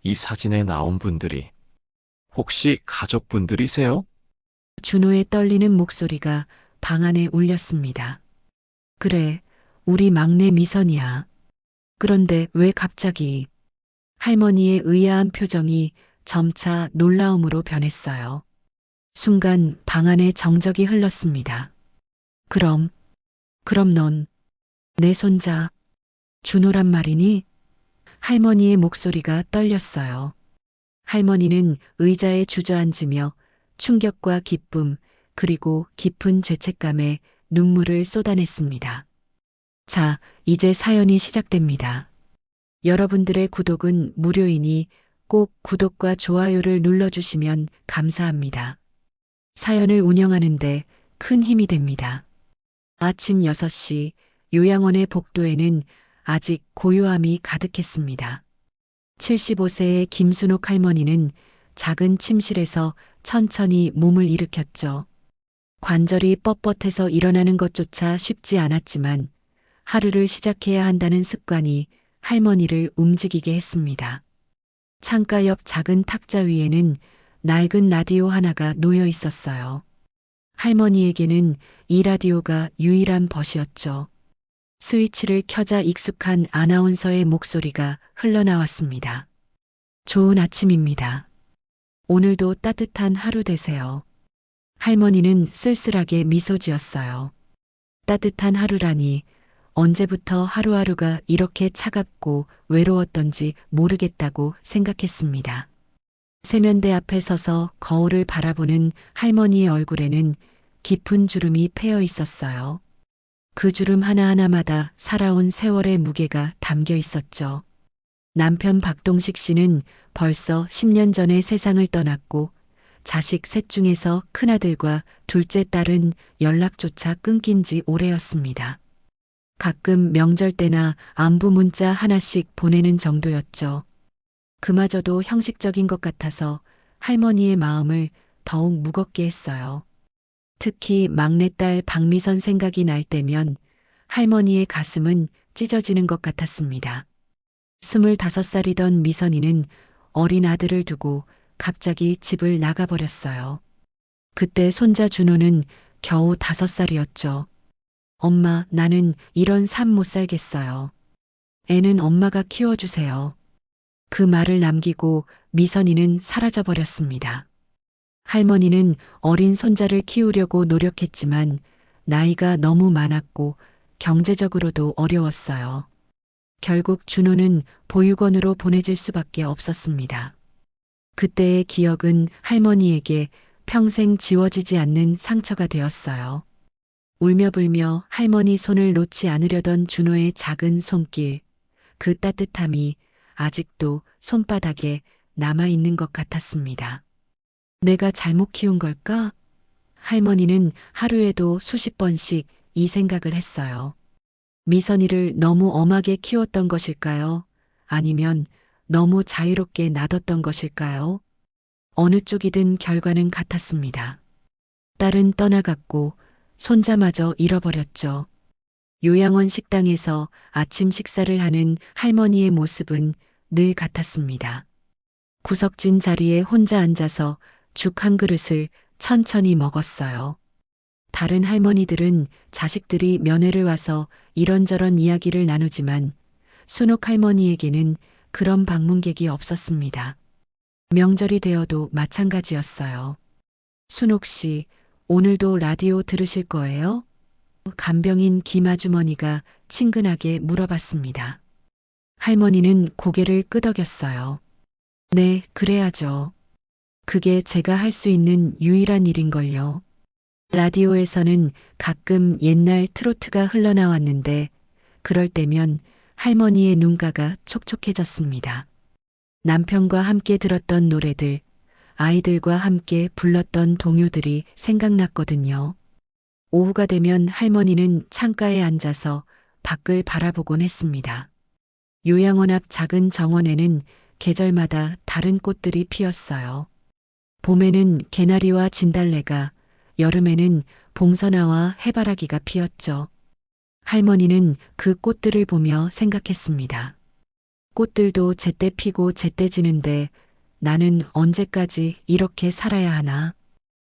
이 사진에 나온 분들이 혹시 가족분들이세요? 준호의 떨리는 목소리가 방 안에 울렸습니다. 그래, 우리 막내 미선이야. 그런데 왜 갑자기 할머니의 의아한 표정이 점차 놀라움으로 변했어요. 순간 방 안에 정적이 흘렀습니다. 그럼, 그럼 넌 내 손자 준호란 말이니? 할머니의 목소리가 떨렸어요. 할머니는 의자에 주저앉으며 충격과 기쁨, 그리고 깊은 죄책감에 눈물을 쏟아냈습니다. 자, 이제 사연이 시작됩니다. 여러분들의 구독은 무료이니 꼭 구독과 좋아요를 눌러주시면 감사합니다. 사연을 운영하는데 큰 힘이 됩니다. 아침 6시 요양원의 복도에는 아직 고요함이 가득했습니다. 75세의 김순옥 할머니는 작은 침실에서 천천히 몸을 일으켰죠. 관절이 뻣뻣해서 일어나는 것조차 쉽지 않았지만 하루를 시작해야 한다는 습관이 할머니를 움직이게 했습니다. 창가 옆 작은 탁자 위에는 낡은 라디오 하나가 놓여 있었어요. 할머니에게는 이 라디오가 유일한 벗이었죠. 스위치를 켜자 익숙한 아나운서의 목소리가 흘러나왔습니다. 좋은 아침입니다. 오늘도 따뜻한 하루 되세요. 할머니는 쓸쓸하게 미소 지었어요. 따뜻한 하루라니 언제부터 하루하루가 이렇게 차갑고 외로웠던지 모르겠다고 생각했습니다. 세면대 앞에 서서 거울을 바라보는 할머니의 얼굴에는 깊은 주름이 패여 있었어요. 그 주름 하나하나마다 살아온 세월의 무게가 담겨 있었죠. 남편 박동식 씨는 벌써 10년 전에 세상을 떠났고 자식 셋 중에서 큰아들과 둘째 딸은 연락조차 끊긴 지 오래였습니다. 가끔 명절 때나 안부 문자 하나씩 보내는 정도였죠. 그마저도 형식적인 것 같아서 할머니의 마음을 더욱 무겁게 했어요. 특히 막내딸 박미선 생각이 날 때면 할머니의 가슴은 찢어지는 것 같았습니다. 25살이던 미선이는 어린 아들을 두고 갑자기 집을 나가버렸어요. 그때 손자 준호는 겨우 5살이었죠. 엄마, 나는 이런 삶 못 살겠어요. 애는 엄마가 키워주세요. 그 말을 남기고 미선이는 사라져버렸습니다. 할머니는 어린 손자를 키우려고 노력했지만 나이가 너무 많았고 경제적으로도 어려웠어요. 결국 준호는 보육원으로 보내질 수밖에 없었습니다. 그때의 기억은 할머니에게 평생 지워지지 않는 상처가 되었어요. 울며 불며 할머니 손을 놓지 않으려던 준호의 작은 손길, 그 따뜻함이 아직도 손바닥에 남아있는 것 같았습니다. 내가 잘못 키운 걸까? 할머니는 하루에도 수십 번씩 이 생각을 했어요. 미선이를 너무 엄하게 키웠던 것일까요? 아니면 너무 자유롭게 놔뒀던 것일까요? 어느 쪽이든 결과는 같았습니다. 딸은 떠나갔고 손자마저 잃어버렸죠. 요양원 식당에서 아침 식사를 하는 할머니의 모습은 늘 같았습니다. 구석진 자리에 혼자 앉아서 죽 한 그릇을 천천히 먹었어요. 다른 할머니들은 자식들이 면회를 와서 이런저런 이야기를 나누지만 순옥 할머니에게는 그런 방문객이 없었습니다. 명절이 되어도 마찬가지였어요. 순옥 씨, 오늘도 라디오 들으실 거예요? 간병인 김 아주머니가 친근하게 물어봤습니다. 할머니는 고개를 끄덕였어요. 네, 그래야죠. 그게 제가 할 수 있는 유일한 일인걸요. 라디오에서는 가끔 옛날 트로트가 흘러나왔는데 그럴 때면 할머니의 눈가가 촉촉해졌습니다. 남편과 함께 들었던 노래들, 아이들과 함께 불렀던 동요들이 생각났거든요. 오후가 되면 할머니는 창가에 앉아서 밖을 바라보곤 했습니다. 요양원 앞 작은 정원에는 계절마다 다른 꽃들이 피었어요. 봄에는 개나리와 진달래가, 여름에는 봉선화와 해바라기가 피었죠. 할머니는 그 꽃들을 보며 생각했습니다. 꽃들도 제때 피고 제때 지는데 나는 언제까지 이렇게 살아야 하나?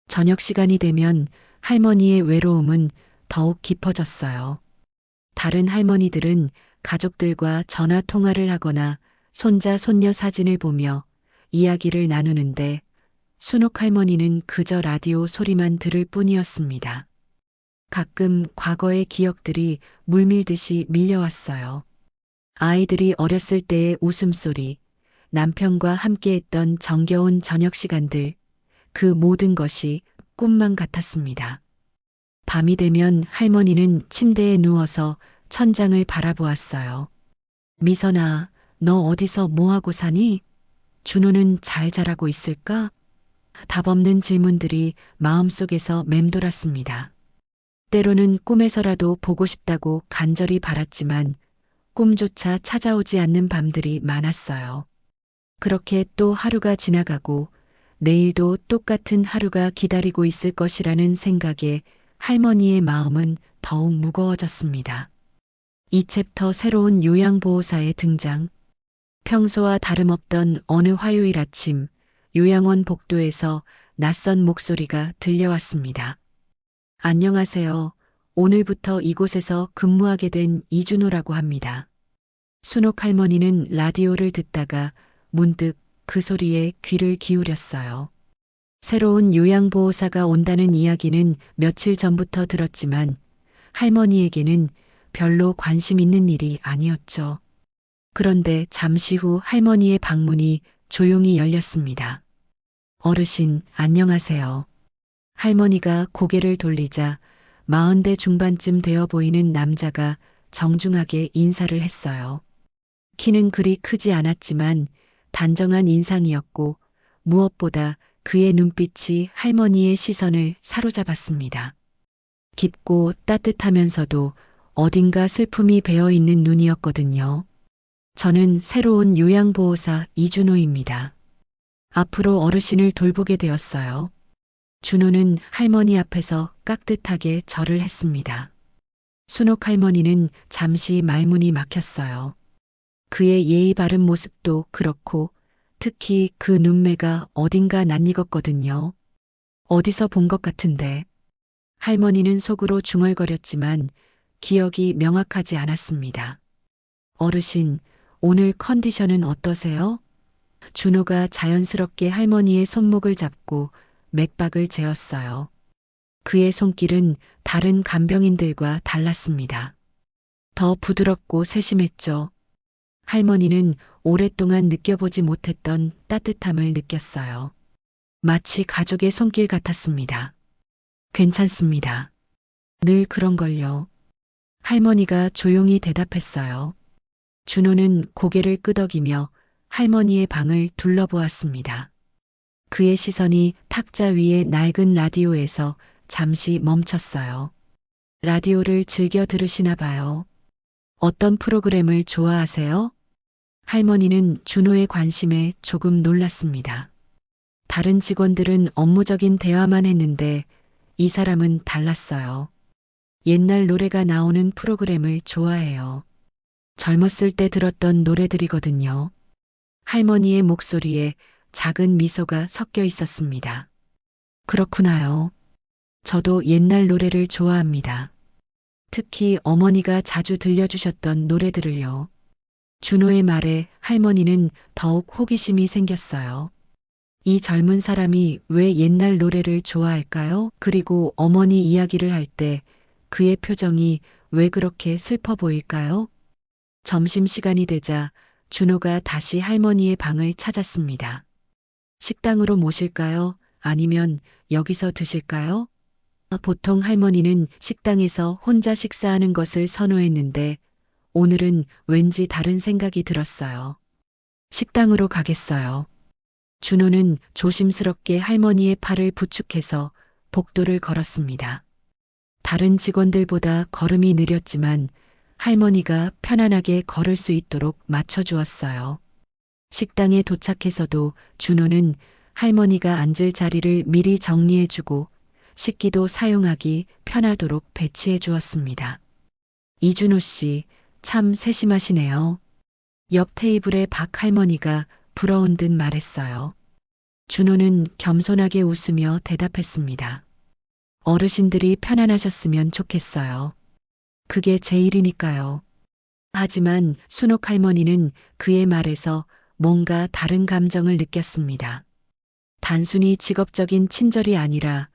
저녁 시간이 되면 할머니의 외로움은 더욱 깊어졌어요. 다른 할머니들은 가족들과 전화 통화를 하거나 손자, 손녀 사진을 보며 이야기를 나누는데 순옥 할머니는 그저 라디오 소리만 들을 뿐이었습니다. 가끔 과거의 기억들이 물밀듯이 밀려왔어요. 아이들이 어렸을 때의 웃음소리, 남편과 함께했던 정겨운 저녁 시간들, 그 모든 것이 꿈만 같았습니다. 밤이 되면 할머니는 침대에 누워서 천장을 바라보았어요. 미선아, 너 어디서 뭐하고 사니? 준호는 잘 자라고 있을까? 답 없는 질문들이 마음속에서 맴돌았습니다. 때로는 꿈에서라도 보고 싶다고 간절히 바랐지만 꿈조차 찾아오지 않는 밤들이 많았어요. 그렇게 또 하루가 지나가고 내일도 똑같은 하루가 기다리고 있을 것이라는 생각에 할머니의 마음은 더욱 무거워졌습니다. 이 챕터 새로운 요양보호사의 등장. 평소와 다름없던 어느 화요일 아침, 요양원 복도에서 낯선 목소리가 들려왔습니다. 안녕하세요. 오늘부터 이곳에서 근무하게 된 이준호라고 합니다. 순옥 할머니는 라디오를 듣다가 문득 그 소리에 귀를 기울였어요. 새로운 요양보호사가 온다는 이야기는 며칠 전부터 들었지만 할머니에게는 별로 관심 있는 일이 아니었죠. 그런데 잠시 후 할머니의 방문이 조용히 열렸습니다. 어르신, 안녕하세요. 할머니가 고개를 돌리자 40대 중반쯤 되어 보이는 남자가 정중하게 인사를 했어요. 키는 그리 크지 않았지만 단정한 인상이었고 무엇보다 그의 눈빛이 할머니의 시선을 사로잡았습니다. 깊고 따뜻하면서도 어딘가 슬픔이 배어 있는 눈이었거든요. 저는 새로운 요양보호사 이준호입니다. 앞으로 어르신을 돌보게 되었어요. 준호는 할머니 앞에서 깍듯하게 절을 했습니다. 순옥 할머니는 잠시 말문이 막혔어요. 그의 예의 바른 모습도 그렇고 특히 그 눈매가 어딘가 낯익었거든요. 어디서 본 것 같은데. 할머니는 속으로 중얼거렸지만 기억이 명확하지 않았습니다. 어르신, 오늘 컨디션은 어떠세요? 준호가 자연스럽게 할머니의 손목을 잡고 맥박을 재었어요. 그의 손길은 다른 간병인들과 달랐습니다. 더 부드럽고 세심했죠. 할머니는 오랫동안 느껴보지 못했던 따뜻함을 느꼈어요. 마치 가족의 손길 같았습니다. 괜찮습니다. 늘 그런걸요. 할머니가 조용히 대답했어요. 준호는 고개를 끄덕이며 할머니의 방을 둘러보았습니다. 그의 시선이 탁자 위의 낡은 라디오에서 잠시 멈췄어요. 라디오를 즐겨 들으시나 봐요. 어떤 프로그램을 좋아하세요? 할머니는 준호의 관심에 조금 놀랐습니다. 다른 직원들은 업무적인 대화만 했는데 이 사람은 달랐어요. 옛날 노래가 나오는 프로그램을 좋아해요. 젊었을 때 들었던 노래들이거든요. 할머니의 목소리에 작은 미소가 섞여 있었습니다. 그렇구나요. 저도 옛날 노래를 좋아합니다. 특히 어머니가 자주 들려주셨던 노래들을요. 준호의 말에 할머니는 더욱 호기심이 생겼어요. 이 젊은 사람이 왜 옛날 노래를 좋아할까요? 그리고 어머니 이야기를 할 때 그의 표정이 왜 그렇게 슬퍼 보일까요? 점심시간이 되자 준호가 다시 할머니의 방을 찾았습니다. 식당으로 모실까요? 아니면 여기서 드실까요? 보통 할머니는 식당에서 혼자 식사하는 것을 선호했는데 오늘은 왠지 다른 생각이 들었어요. 식당으로 가겠어요. 준호는 조심스럽게 할머니의 팔을 부축해서 복도를 걸었습니다. 다른 직원들보다 걸음이 느렸지만 할머니가 편안하게 걸을 수 있도록 맞춰주었어요. 식당에 도착해서도 준호는 할머니가 앉을 자리를 미리 정리해주고 식기도 사용하기 편하도록 배치해 주었습니다. 이준호 씨, 참 세심하시네요. 옆 테이블의 박 할머니가 부러운 듯 말했어요. 준호는 겸손하게 웃으며 대답했습니다. 어르신들이 편안하셨으면 좋겠어요. 그게 제 일이니까요. 하지만 순옥 할머니는 그의 말에서 뭔가 다른 감정을 느꼈습니다. 단순히 직업적인 친절이 아니라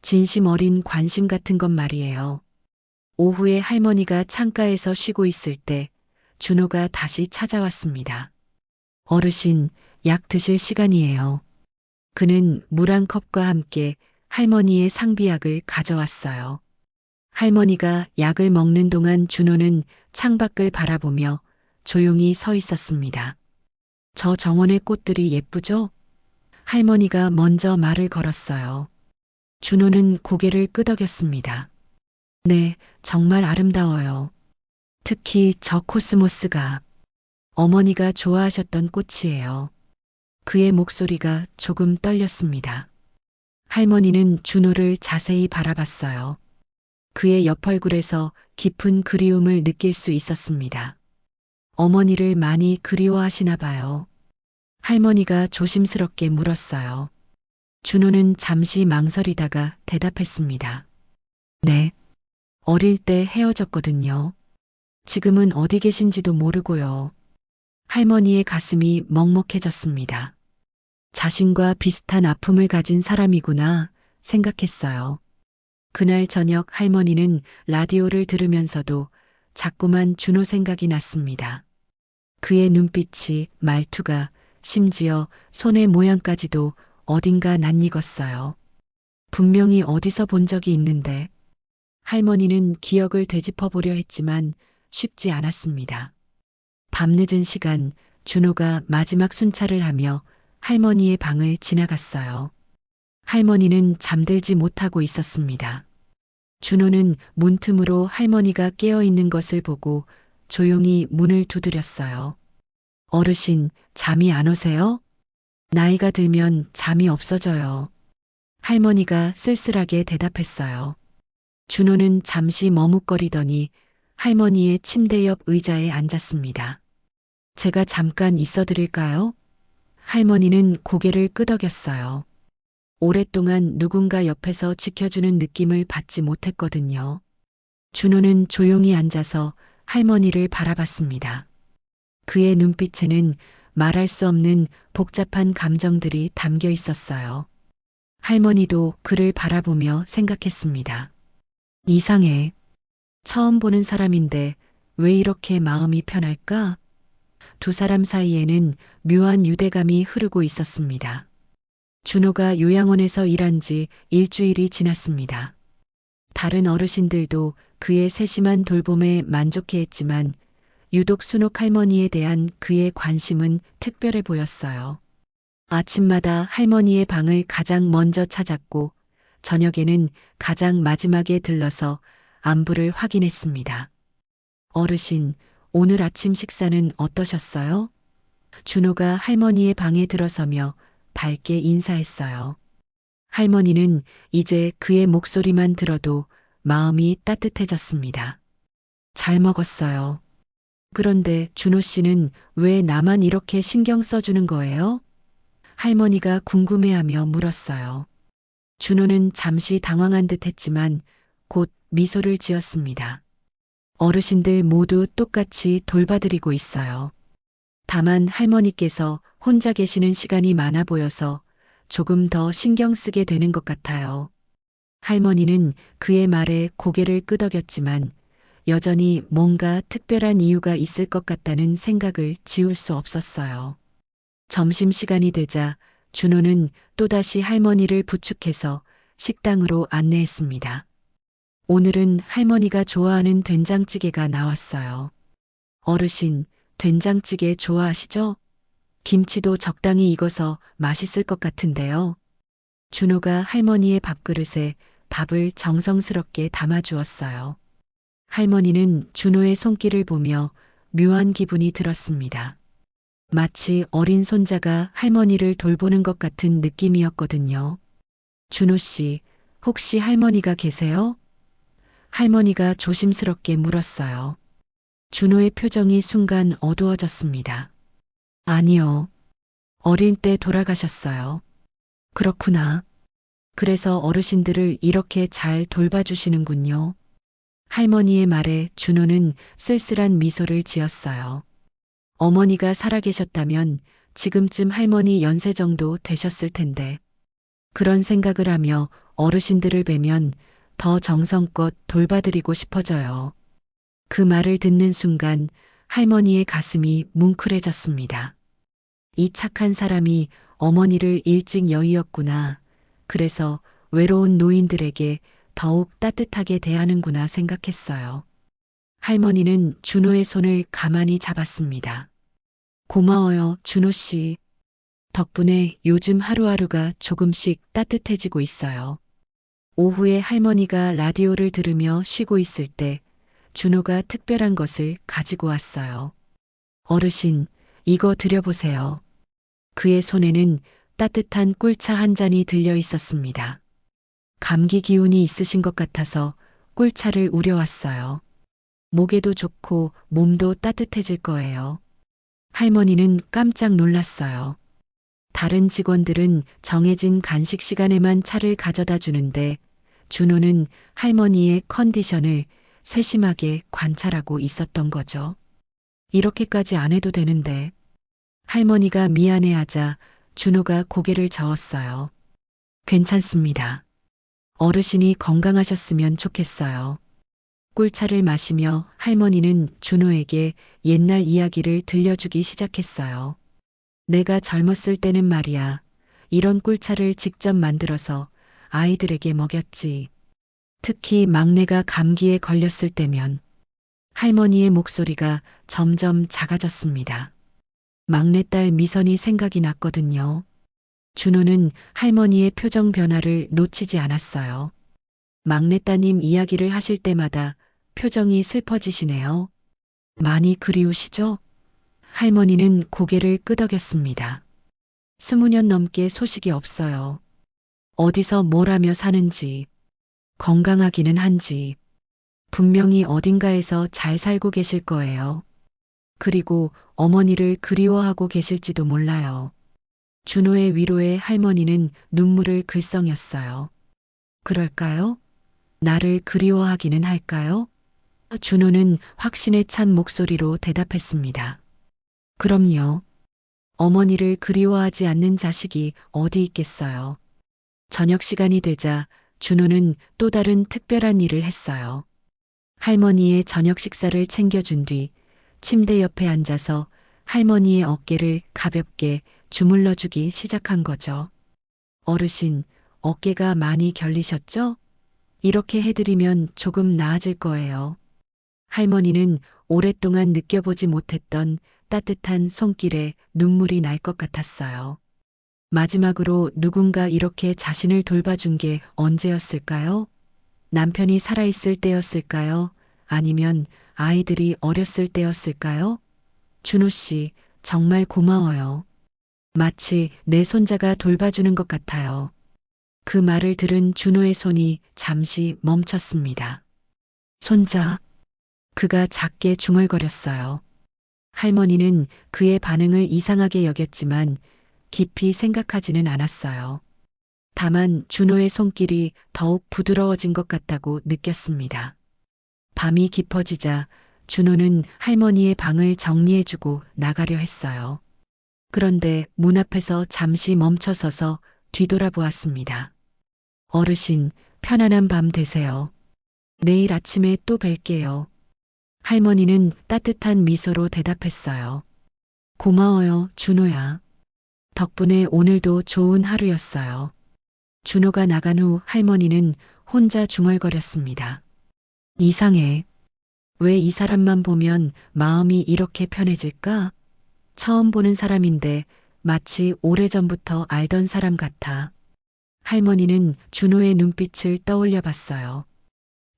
진심 어린 관심 같은 것 말이에요. 오후에 할머니가 창가에서 쉬고 있을 때 준호가 다시 찾아왔습니다. 어르신, 약 드실 시간이에요. 그는 물 한 컵과 함께 할머니의 상비약을 가져왔어요. 할머니가 약을 먹는 동안 준호는 창밖을 바라보며 조용히 서 있었습니다. 저 정원의 꽃들이 예쁘죠? 할머니가 먼저 말을 걸었어요. 준호는 고개를 끄덕였습니다. 네, 정말 아름다워요. 특히 저 코스모스가 어머니가 좋아하셨던 꽃이에요. 그의 목소리가 조금 떨렸습니다. 할머니는 준호를 자세히 바라봤어요. 그의 옆 얼굴에서 깊은 그리움을 느낄 수 있었습니다. 어머니를 많이 그리워하시나 봐요. 할머니가 조심스럽게 물었어요. 준호는 잠시 망설이다가 대답했습니다. 네. 어릴 때 헤어졌거든요. 지금은 어디 계신지도 모르고요. 할머니의 가슴이 먹먹해졌습니다. 자신과 비슷한 아픔을 가진 사람이구나 생각했어요. 그날 저녁 할머니는 라디오를 들으면서도 자꾸만 준호 생각이 났습니다. 그의 눈빛이, 말투가, 심지어 손의 모양까지도 어딘가 낯익었어요. 분명히 어디서 본 적이 있는데 할머니는 기억을 되짚어 보려 했지만 쉽지 않았습니다. 밤늦은 시간 준호가 마지막 순찰을 하며 할머니의 방을 지나갔어요. 할머니는 잠들지 못하고 있었습니다. 준호는 문틈으로 할머니가 깨어 있는 것을 보고 조용히 문을 두드렸어요. 어르신, 잠이 안 오세요? 나이가 들면 잠이 없어져요. 할머니가 쓸쓸하게 대답했어요. 준호는 잠시 머뭇거리더니 할머니의 침대 옆 의자에 앉았습니다. 제가 잠깐 있어 드릴까요? 할머니는 고개를 끄덕였어요. 오랫동안 누군가 옆에서 지켜주는 느낌을 받지 못했거든요. 준호는 조용히 앉아서 할머니를 바라봤습니다. 그의 눈빛에는 말할 수 없는 복잡한 감정들이 담겨 있었어요. 할머니도 그를 바라보며 생각했습니다. 이상해. 처음 보는 사람인데 왜 이렇게 마음이 편할까? 두 사람 사이에는 묘한 유대감이 흐르고 있었습니다. 준호가 요양원에서 일한 지 일주일이 지났습니다. 다른 어르신들도 그의 세심한 돌봄에 만족해했지만 유독 순옥 할머니에 대한 그의 관심은 특별해 보였어요. 아침마다 할머니의 방을 가장 먼저 찾았고 저녁에는 가장 마지막에 들러서 안부를 확인했습니다. 어르신, 오늘 아침 식사는 어떠셨어요? 준호가 할머니의 방에 들어서며 밝게 인사했어요. 할머니는 이제 그의 목소리만 들어도 마음이 따뜻해졌습니다. 잘 먹었어요. 그런데 준호 씨는 왜 나만 이렇게 신경 써주는 거예요? 할머니가 궁금해하며 물었어요. 준호는 잠시 당황한 듯 했지만 곧 미소를 지었습니다. 어르신들 모두 똑같이 돌봐드리고 있어요. 다만 할머니께서 혼자 계시는 시간이 많아 보여서 조금 더 신경 쓰게 되는 것 같아요. 할머니는 그의 말에 고개를 끄덕였지만 여전히 뭔가 특별한 이유가 있을 것 같다는 생각을 지울 수 없었어요. 점심시간이 되자 준호는 또다시 할머니를 부축해서 식당으로 안내했습니다. 오늘은 할머니가 좋아하는 된장찌개가 나왔어요. 어르신, 된장찌개 좋아하시죠? 김치도 적당히 익어서 맛있을 것 같은데요. 준호가 할머니의 밥그릇에 밥을 정성스럽게 담아주었어요. 할머니는 준호의 손길을 보며 묘한 기분이 들었습니다. 마치 어린 손자가 할머니를 돌보는 것 같은 느낌이었거든요. 준호 씨, 혹시 할머니가 계세요? 할머니가 조심스럽게 물었어요. 준호의 표정이 순간 어두워졌습니다. 아니요. 어릴 때 돌아가셨어요. 그렇구나. 그래서 어르신들을 이렇게 잘 돌봐주시는군요. 할머니의 말에 준호는 쓸쓸한 미소를 지었어요. 어머니가 살아계셨다면 지금쯤 할머니 연세 정도 되셨을 텐데. 그런 생각을 하며 어르신들을 뵈면 더 정성껏 돌봐드리고 싶어져요. 그 말을 듣는 순간 할머니의 가슴이 뭉클해졌습니다. 이 착한 사람이 어머니를 일찍 여의었구나. 그래서 외로운 노인들에게 더욱 따뜻하게 대하는구나 생각했어요. 할머니는 준호의 손을 가만히 잡았습니다. 고마워요, 준호 씨. 덕분에 요즘 하루하루가 조금씩 따뜻해지고 있어요. 오후에 할머니가 라디오를 들으며 쉬고 있을 때 준호가 특별한 것을 가지고 왔어요. 어르신, 이거 드려보세요. 그의 손에는 따뜻한 꿀차 한 잔이 들려 있었습니다. 감기 기운이 있으신 것 같아서 꿀차를 우려왔어요. 목에도 좋고 몸도 따뜻해질 거예요. 할머니는 깜짝 놀랐어요. 다른 직원들은 정해진 간식 시간에만 차를 가져다 주는데 준호는 할머니의 컨디션을 세심하게 관찰하고 있었던 거죠. 이렇게까지 안 해도 되는데. 할머니가 미안해하자 준호가 고개를 저었어요. 괜찮습니다. 어르신이 건강하셨으면 좋겠어요. 꿀차를 마시며 할머니는 준호에게 옛날 이야기를 들려주기 시작했어요. 내가 젊었을 때는 말이야, 이런 꿀차를 직접 만들어서 아이들에게 먹였지. 특히 막내가 감기에 걸렸을 때면 할머니의 목소리가 점점 작아졌습니다. 막내딸 미선이 생각이 났거든요. 준호는 할머니의 표정 변화를 놓치지 않았어요. 막내따님 이야기를 하실 때마다 표정이 슬퍼지시네요. 많이 그리우시죠? 할머니는 고개를 끄덕였습니다. 20년 넘게 소식이 없어요. 어디서 뭘 하며 사는지, 건강하기는 한지, 분명히 어딘가에서 잘 살고 계실 거예요. 그리고 어머니를 그리워하고 계실지도 몰라요. 준호의 위로에 할머니는 눈물을 글썽였어요. 그럴까요? 나를 그리워하기는 할까요? 준호는 확신에 찬 목소리로 대답했습니다. 그럼요. 어머니를 그리워하지 않는 자식이 어디 있겠어요. 저녁 시간이 되자 준호는 또 다른 특별한 일을 했어요. 할머니의 저녁 식사를 챙겨준 뒤 침대 옆에 앉아서 할머니의 어깨를 가볍게 주물러 주기 시작한 거죠. 어르신, 어깨가 많이 결리셨죠? 이렇게 해드리면 조금 나아질 거예요. 할머니는 오랫동안 느껴보지 못했던 따뜻한 손길에 눈물이 날 것 같았어요. 마지막으로 누군가 이렇게 자신을 돌봐준 게 언제였을까요? 남편이 살아있을 때였을까요? 아니면 아이들이 어렸을 때였을까요? 준호 씨, 정말 고마워요. 마치 내 손자가 돌봐주는 것 같아요. 그 말을 들은 준호의 손이 잠시 멈췄습니다. 손자. 그가 작게 중얼거렸어요. 할머니는 그의 반응을 이상하게 여겼지만 깊이 생각하지는 않았어요. 다만 준호의 손길이 더욱 부드러워진 것 같다고 느꼈습니다. 밤이 깊어지자 준호는 할머니의 방을 정리해주고 나가려 했어요. 그런데 문 앞에서 잠시 멈춰서서 뒤돌아보았습니다. 어르신, 편안한 밤 되세요. 내일 아침에 또 뵐게요. 할머니는 따뜻한 미소로 대답했어요. 고마워요, 준호야. 덕분에 오늘도 좋은 하루였어요. 준호가 나간 후 할머니는 혼자 중얼거렸습니다. 이상해. 왜 이 사람만 보면 마음이 이렇게 편해질까? 처음 보는 사람인데 마치 오래전부터 알던 사람 같아. 할머니는 준호의 눈빛을 떠올려 봤어요.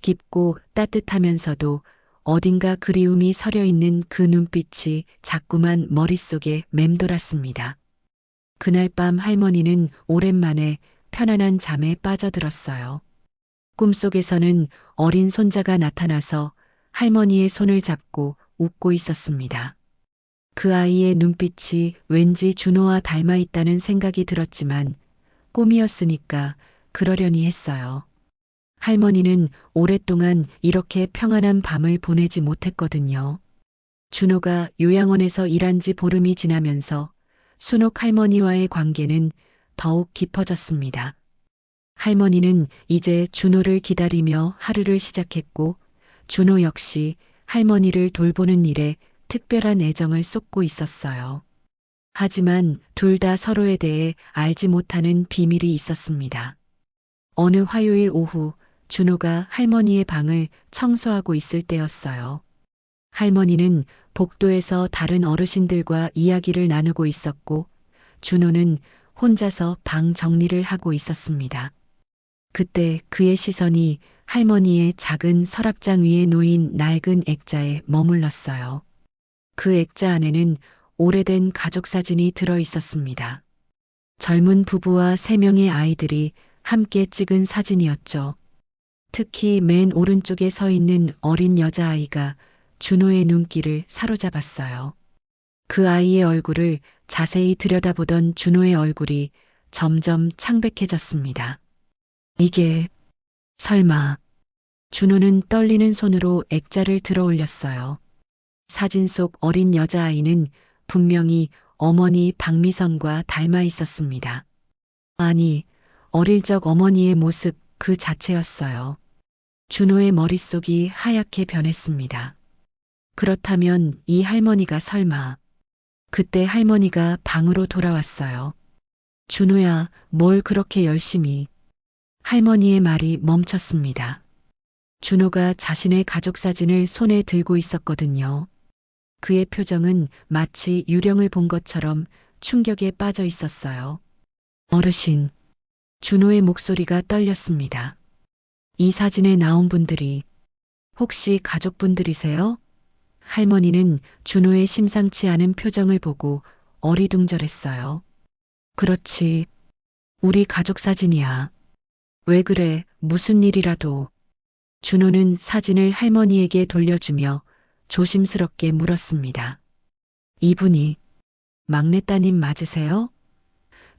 깊고 따뜻하면서도 어딘가 그리움이 서려 있는 그 눈빛이 자꾸만 머릿속에 맴돌았습니다. 그날 밤 할머니는 오랜만에 편안한 잠에 빠져들었어요. 꿈속에서는 어린 손자가 나타나서 할머니의 손을 잡고 웃고 있었습니다. 그 아이의 눈빛이 왠지 준호와 닮아 있다는 생각이 들었지만 꿈이었으니까 그러려니 했어요. 할머니는 오랫동안 이렇게 평안한 밤을 보내지 못했거든요. 준호가 요양원에서 일한 지 보름이 지나면서 순옥 할머니와의 관계는 더욱 깊어졌습니다. 할머니는 이제 준호를 기다리며 하루를 시작했고, 준호 역시 할머니를 돌보는 일에 특별한 애정을 쏟고 있었어요. 하지만 둘 다 서로에 대해 알지 못하는 비밀이 있었습니다. 어느 화요일 오후 준호가 할머니의 방을 청소하고 있을 때였어요. 할머니는 복도에서 다른 어르신들과 이야기를 나누고 있었고, 준호는 혼자서 방 정리를 하고 있었습니다. 그때 그의 시선이 할머니의 작은 서랍장 위에 놓인 낡은 액자에 머물렀어요. 그 액자 안에는 오래된 가족 사진이 들어 있었습니다. 젊은 부부와 3명의 아이들이 함께 찍은 사진이었죠. 특히 맨 오른쪽에 서 있는 어린 여자아이가 준호의 눈길을 사로잡았어요. 그 아이의 얼굴을 자세히 들여다보던 준호의 얼굴이 점점 창백해졌습니다. 이게 설마. 준호는 떨리는 손으로 액자를 들어 올렸어요. 사진 속 어린 여자아이는 분명히 어머니 박미선과 닮아 있었습니다. 아니, 어릴 적 어머니의 모습 그 자체였어요. 준호의 머릿속이 하얗게 변했습니다. 그렇다면 이 할머니가 설마. 그때 할머니가 방으로 돌아왔어요. 준호야, 뭘 그렇게 열심히. 할머니의 말이 멈췄습니다. 준호가 자신의 가족 사진을 손에 들고 있었거든요. 그의 표정은 마치 유령을 본 것처럼 충격에 빠져 있었어요. 어르신. 준호의 목소리가 떨렸습니다. 이 사진에 나온 분들이 혹시 가족분들이세요? 할머니는 준호의 심상치 않은 표정을 보고 어리둥절했어요. 그렇지. 우리 가족 사진이야. 왜 그래, 무슨 일이라도. 준호는 사진을 할머니에게 돌려주며 조심스럽게 물었습니다. 이분이 막내 따님 맞으세요?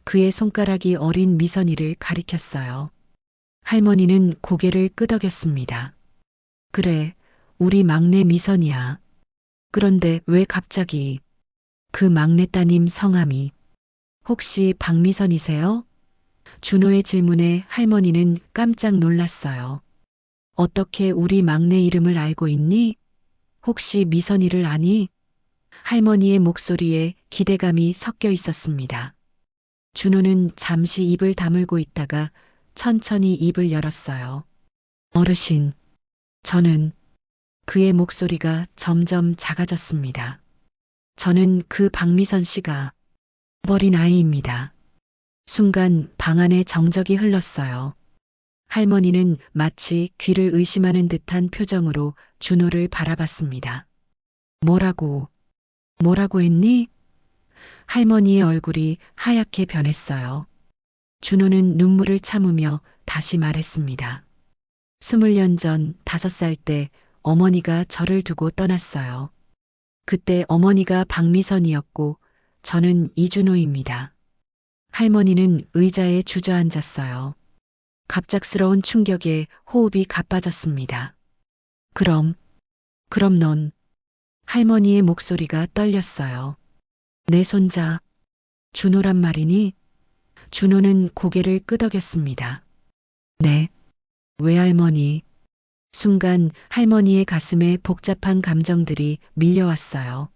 그의 손가락이 어린 미선이를 가리켰어요. 할머니는 고개를 끄덕였습니다. 그래, 우리 막내 미선이야. 그런데 왜 갑자기 그 막내 따님 성함이 혹시 박미선이세요? 준호의 질문에 할머니는 깜짝 놀랐어요. 어떻게 우리 막내 이름을 알고 있니? 혹시 미선이를 아니? 할머니의 목소리에 기대감이 섞여 있었습니다. 준호는 잠시 입을 다물고 있다가 천천히 입을 열었어요. 어르신, 저는. 그의 목소리가 점점 작아졌습니다. 저는 그 박미선 씨가 버린 아이입니다. 순간 방 안에 정적이 흘렀어요. 할머니는 마치 귀를 의심하는 듯한 표정으로 준호를 바라봤습니다. 뭐라고 했니? 할머니의 얼굴이 하얗게 변했어요. 준호는 눈물을 참으며 다시 말했습니다. 20년 전 5살 때 어머니가 저를 두고 떠났어요. 그때 어머니가 박미선이었고 저는 이준호입니다. 할머니는 의자에 주저앉았어요. 갑작스러운 충격에 호흡이 가빠졌습니다. 그럼 넌. 할머니의 목소리가 떨렸어요. 내 손자, 준호란 말이니? 준호는 고개를 끄덕였습니다. 네. 외할머니. 순간 할머니의 가슴에 복잡한 감정들이 밀려왔어요.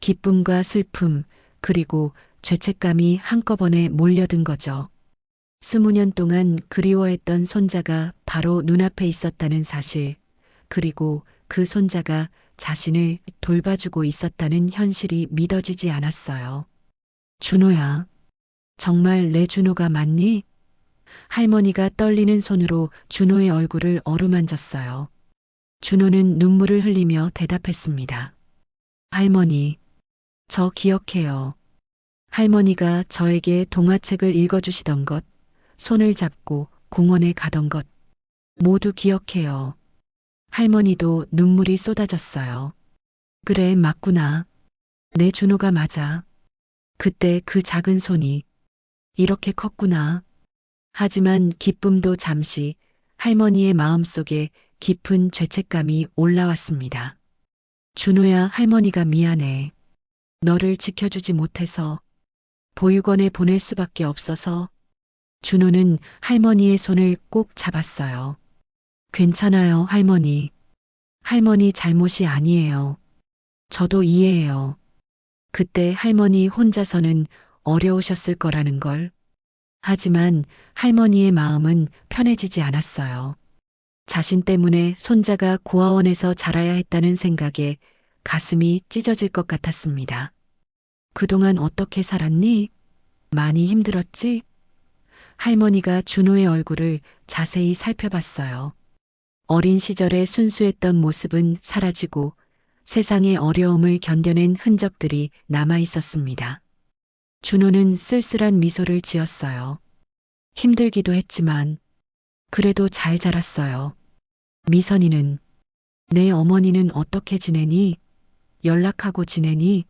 기쁨과 슬픔, 그리고 죄책감이 한꺼번에 몰려든 거죠. 20년 동안 그리워했던 손자가 바로 눈앞에 있었다는 사실, 그리고 그 손자가 자신을 돌봐주고 있었다는 현실이 믿어지지 않았어요. 준호야, 정말 내 준호가 맞니? 할머니가 떨리는 손으로 준호의 얼굴을 어루만졌어요. 준호는 눈물을 흘리며 대답했습니다. 할머니, 저 기억해요. 할머니가 저에게 동화책을 읽어주시던 것, 손을 잡고 공원에 가던 것, 모두 기억해요. 할머니도 눈물이 쏟아졌어요. 그래, 맞구나. 내 준호가 맞아. 그때 그 작은 손이 이렇게 컸구나. 하지만 기쁨도 잠시 할머니의 마음속에 깊은 죄책감이 올라왔습니다. 준호야, 할머니가 미안해. 너를 지켜주지 못해서 보육원에 보낼 수밖에 없어서. 준호는 할머니의 손을 꼭 잡았어요. 괜찮아요, 할머니. 할머니 잘못이 아니에요. 저도 이해해요. 그때 할머니 혼자서는 어려우셨을 거라는 걸. 하지만 할머니의 마음은 편해지지 않았어요. 자신 때문에 손자가 고아원에서 자라야 했다는 생각에 가슴이 찢어질 것 같았습니다. 그동안 어떻게 살았니? 많이 힘들었지? 할머니가 준호의 얼굴을 자세히 살펴봤어요. 어린 시절의 순수했던 모습은 사라지고 세상의 어려움을 견뎌낸 흔적들이 남아 있었습니다. 준호는 쓸쓸한 미소를 지었어요. 힘들기도 했지만 그래도 잘 자랐어요. 미선이는, 내 어머니는 어떻게 지내니? 연락하고 지내니?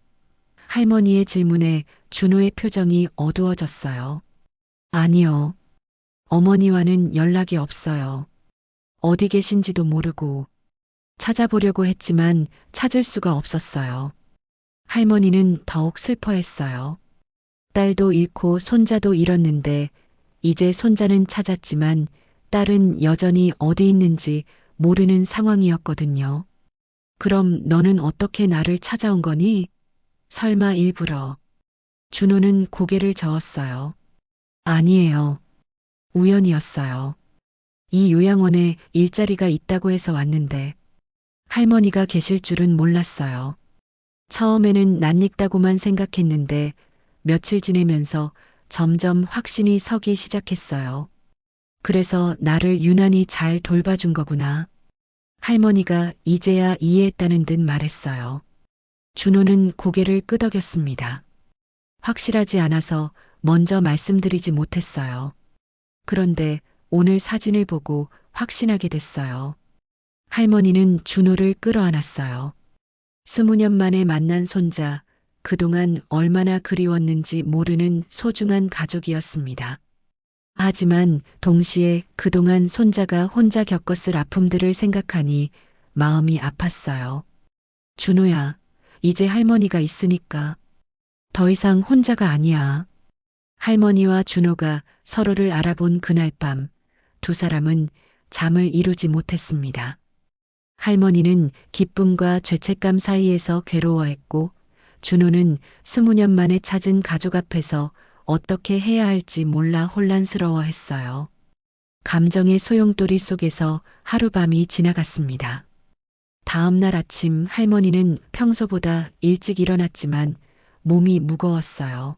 할머니의 질문에 준호의 표정이 어두워졌어요. 아니요. 어머니와는 연락이 없어요. 어디 계신지도 모르고 찾아보려고 했지만 찾을 수가 없었어요. 할머니는 더욱 슬퍼했어요. 딸도 잃고 손자도 잃었는데 이제 손자는 찾았지만 딸은 여전히 어디 있는지 모르는 상황이었거든요. 그럼 너는 어떻게 나를 찾아온 거니? 설마 일부러. 준호는 고개를 저었어요. 아니에요. 우연이었어요. 이 요양원에 일자리가 있다고 해서 왔는데 할머니가 계실 줄은 몰랐어요. 처음에는 낯익다고만 생각했는데 며칠 지내면서 점점 확신이 서기 시작했어요. 그래서 나를 유난히 잘 돌봐준 거구나. 할머니가 이제야 이해했다는 듯 말했어요. 준호는 고개를 끄덕였습니다. 확실하지 않아서 먼저 말씀드리지 못했어요. 그런데 오늘 사진을 보고 확신하게 됐어요. 할머니는 준호를 끌어안았어요. 20년 만에 만난 손자, 그동안 얼마나 그리웠는지 모르는 소중한 가족이었습니다. 하지만 동시에 그동안 손자가 혼자 겪었을 아픔들을 생각하니 마음이 아팠어요. 준호야, 이제 할머니가 있으니까 더 이상 혼자가 아니야. 할머니와 준호가 서로를 알아본 그날 밤, 두 사람은 잠을 이루지 못했습니다. 할머니는 기쁨과 죄책감 사이에서 괴로워했고, 준호는 20년 만에 찾은 가족 앞에서 어떻게 해야 할지 몰라 혼란스러워했어요. 감정의 소용돌이 속에서 하룻밤이 지나갔습니다. 다음 날 아침 할머니는 평소보다 일찍 일어났지만 몸이 무거웠어요.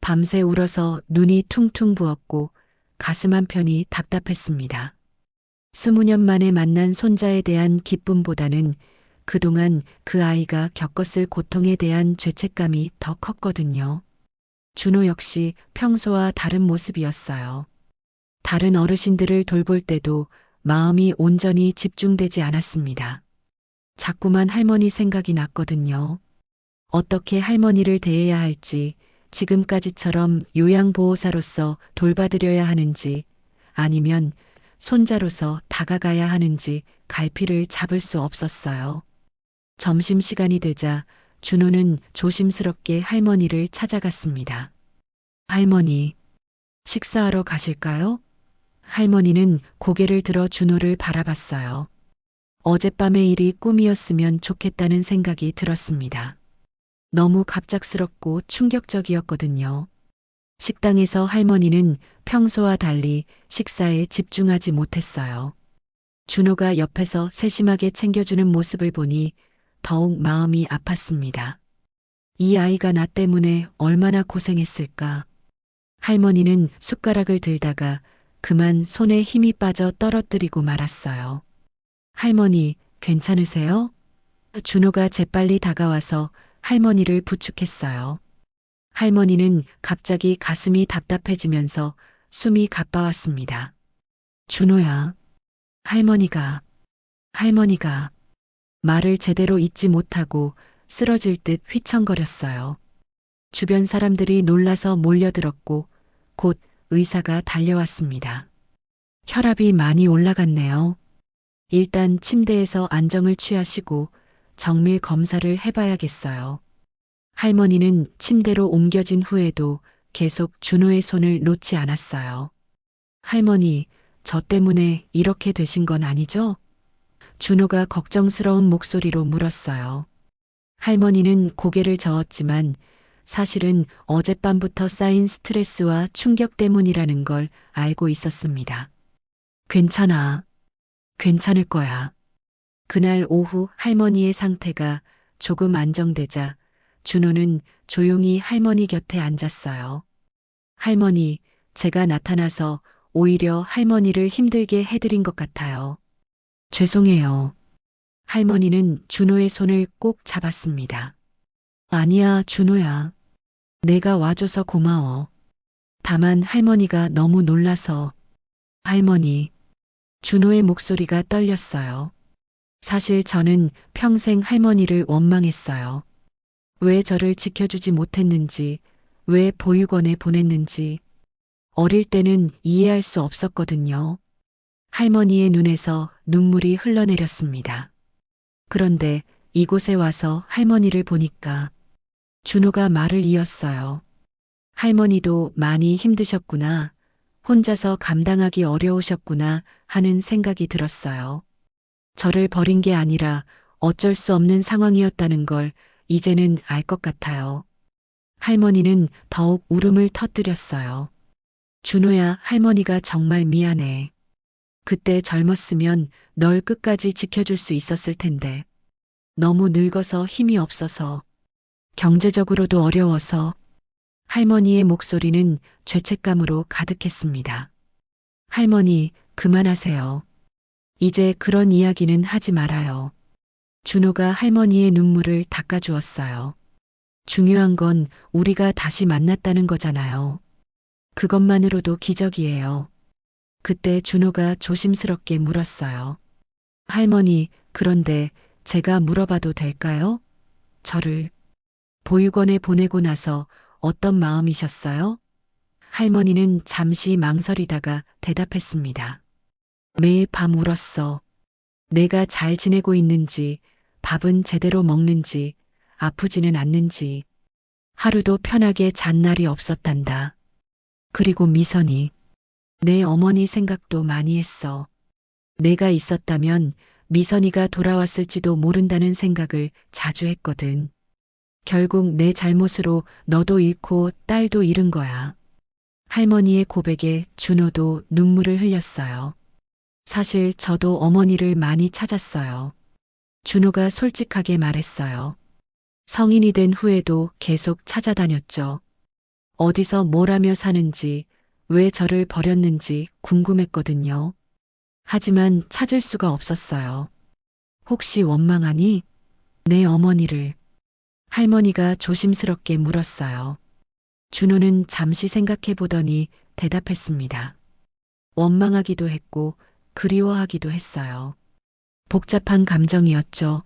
밤새 울어서 눈이 퉁퉁 부었고 가슴 한편이 답답했습니다. 20년 만에 만난 손자에 대한 기쁨보다는 그동안 그 아이가 겪었을 고통에 대한 죄책감이 더 컸거든요. 준호 역시 평소와 다른 모습이었어요. 다른 어르신들을 돌볼 때도 마음이 온전히 집중되지 않았습니다. 자꾸만 할머니 생각이 났거든요. 어떻게 할머니를 대해야 할지, 지금까지처럼 요양보호사로서 돌봐드려야 하는지, 아니면 손자로서 다가가야 하는지 갈피를 잡을 수 없었어요. 점심시간이 되자 준호는 조심스럽게 할머니를 찾아갔습니다. 할머니, 식사하러 가실까요? 할머니는 고개를 들어 준호를 바라봤어요. 어젯밤의 일이 꿈이었으면 좋겠다는 생각이 들었습니다. 너무 갑작스럽고 충격적이었거든요. 식당에서 할머니는 평소와 달리 식사에 집중하지 못했어요. 준호가 옆에서 세심하게 챙겨주는 모습을 보니 더욱 마음이 아팠습니다. 이 아이가 나 때문에 얼마나 고생했을까. 할머니는 숟가락을 들다가 그만 손에 힘이 빠져 떨어뜨리고 말았어요. 할머니, 괜찮으세요? 준호가 재빨리 다가와서 할머니를 부축했어요. 할머니는 갑자기 가슴이 답답해지면서 숨이 가빠왔습니다. 준호야, 할머니가 말을 제대로 잇지 못하고 쓰러질 듯 휘청거렸어요. 주변 사람들이 놀라서 몰려들었고 곧 의사가 달려왔습니다. 혈압이 많이 올라갔네요. 일단 침대에서 안정을 취하시고 정밀 검사를 해봐야겠어요. 할머니는 침대로 옮겨진 후에도 계속 준호의 손을 놓지 않았어요. 할머니, 저 때문에 이렇게 되신 건 아니죠? 준호가 걱정스러운 목소리로 물었어요. 할머니는 고개를 저었지만 사실은 어젯밤부터 쌓인 스트레스와 충격 때문이라는 걸 알고 있었습니다. 괜찮아. 괜찮을 거야. 그날 오후 할머니의 상태가 조금 안정되자 준호는 조용히 할머니 곁에 앉았어요. 할머니, 제가 나타나서 오히려 할머니를 힘들게 해드린 것 같아요. 죄송해요. 할머니는 준호의 손을 꼭 잡았습니다. 아니야, 준호야. 내가 와줘서 고마워. 다만 할머니가 너무 놀라서. 할머니. 준호의 목소리가 떨렸어요. 사실 저는 평생 할머니를 원망했어요. 왜 저를 지켜주지 못했는지, 왜 보육원에 보냈는지. 어릴 때는 이해할 수 없었거든요. 할머니의 눈에서 눈물이 흘러내렸습니다. 그런데 이곳에 와서 할머니를 보니까 준호가 말을 이었어요. 할머니도 많이 힘드셨구나. 혼자서 감당하기 어려우셨구나 하는 생각이 들었어요. 저를 버린 게 아니라 어쩔 수 없는 상황이었다는 걸 이제는 알 것 같아요. 할머니는 더욱 울음을 터뜨렸어요. 준호야, 할머니가 정말 미안해. 그때 젊었으면 널 끝까지 지켜줄 수 있었을 텐데. 너무 늙어서 힘이 없어서, 경제적으로도 어려워서. 할머니의 목소리는 죄책감으로 가득했습니다. 할머니, 그만하세요. 이제 그런 이야기는 하지 말아요. 준호가 할머니의 눈물을 닦아주었어요. 중요한 건 우리가 다시 만났다는 거잖아요. 그것만으로도 기적이에요. 그때 준호가 조심스럽게 물었어요. 할머니, 그런데 제가 물어봐도 될까요? 저를 보육원에 보내고 나서 어떤 마음이셨어요? 할머니는 잠시 망설이다가 대답했습니다. 매일 밤 울었어. 내가 잘 지내고 있는지, 밥은 제대로 먹는지, 아프지는 않는지. 하루도 편하게 잔 날이 없었단다. 그리고 미선이. 내 어머니 생각도 많이 했어. 내가 있었다면 미선이가 돌아왔을지도 모른다는 생각을 자주 했거든. 결국 내 잘못으로 너도 잃고 딸도 잃은 거야. 할머니의 고백에 준호도 눈물을 흘렸어요. 사실 저도 어머니를 많이 찾았어요. 준호가 솔직하게 말했어요. 성인이 된 후에도 계속 찾아다녔죠. 어디서 뭘 하며 사는지, 왜 저를 버렸는지 궁금했거든요. 하지만 찾을 수가 없었어요. 혹시 원망하니? 내 어머니를. 할머니가 조심스럽게 물었어요. 준호는 잠시 생각해 보더니 대답했습니다. 원망하기도 했고 그리워하기도 했어요. 복잡한 감정이었죠.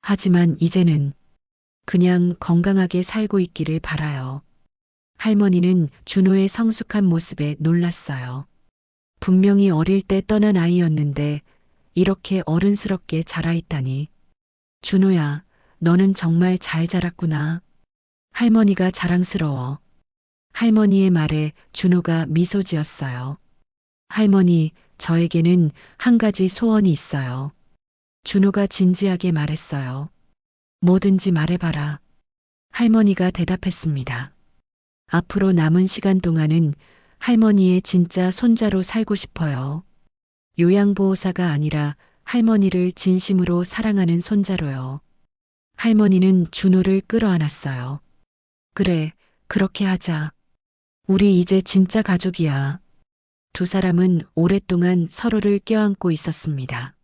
하지만 이제는 그냥 건강하게 살고 있기를 바라요. 할머니는 준호의 성숙한 모습에 놀랐어요. 분명히 어릴 때 떠난 아이였는데 이렇게 어른스럽게 자라있다니. 준호야, 너는 정말 잘 자랐구나. 할머니가 자랑스러워. 할머니의 말에 준호가 미소 지었어요. 할머니, 저에게는 한 가지 소원이 있어요. 준호가 진지하게 말했어요. 뭐든지 말해봐라. 할머니가 대답했습니다. 앞으로 남은 시간 동안은 할머니의 진짜 손자로 살고 싶어요. 요양보호사가 아니라 할머니를 진심으로 사랑하는 손자로요. 할머니는 준호를 끌어안았어요. 그래, 그렇게 하자. 우리 이제 진짜 가족이야. 두 사람은 오랫동안 서로를 껴안고 있었습니다.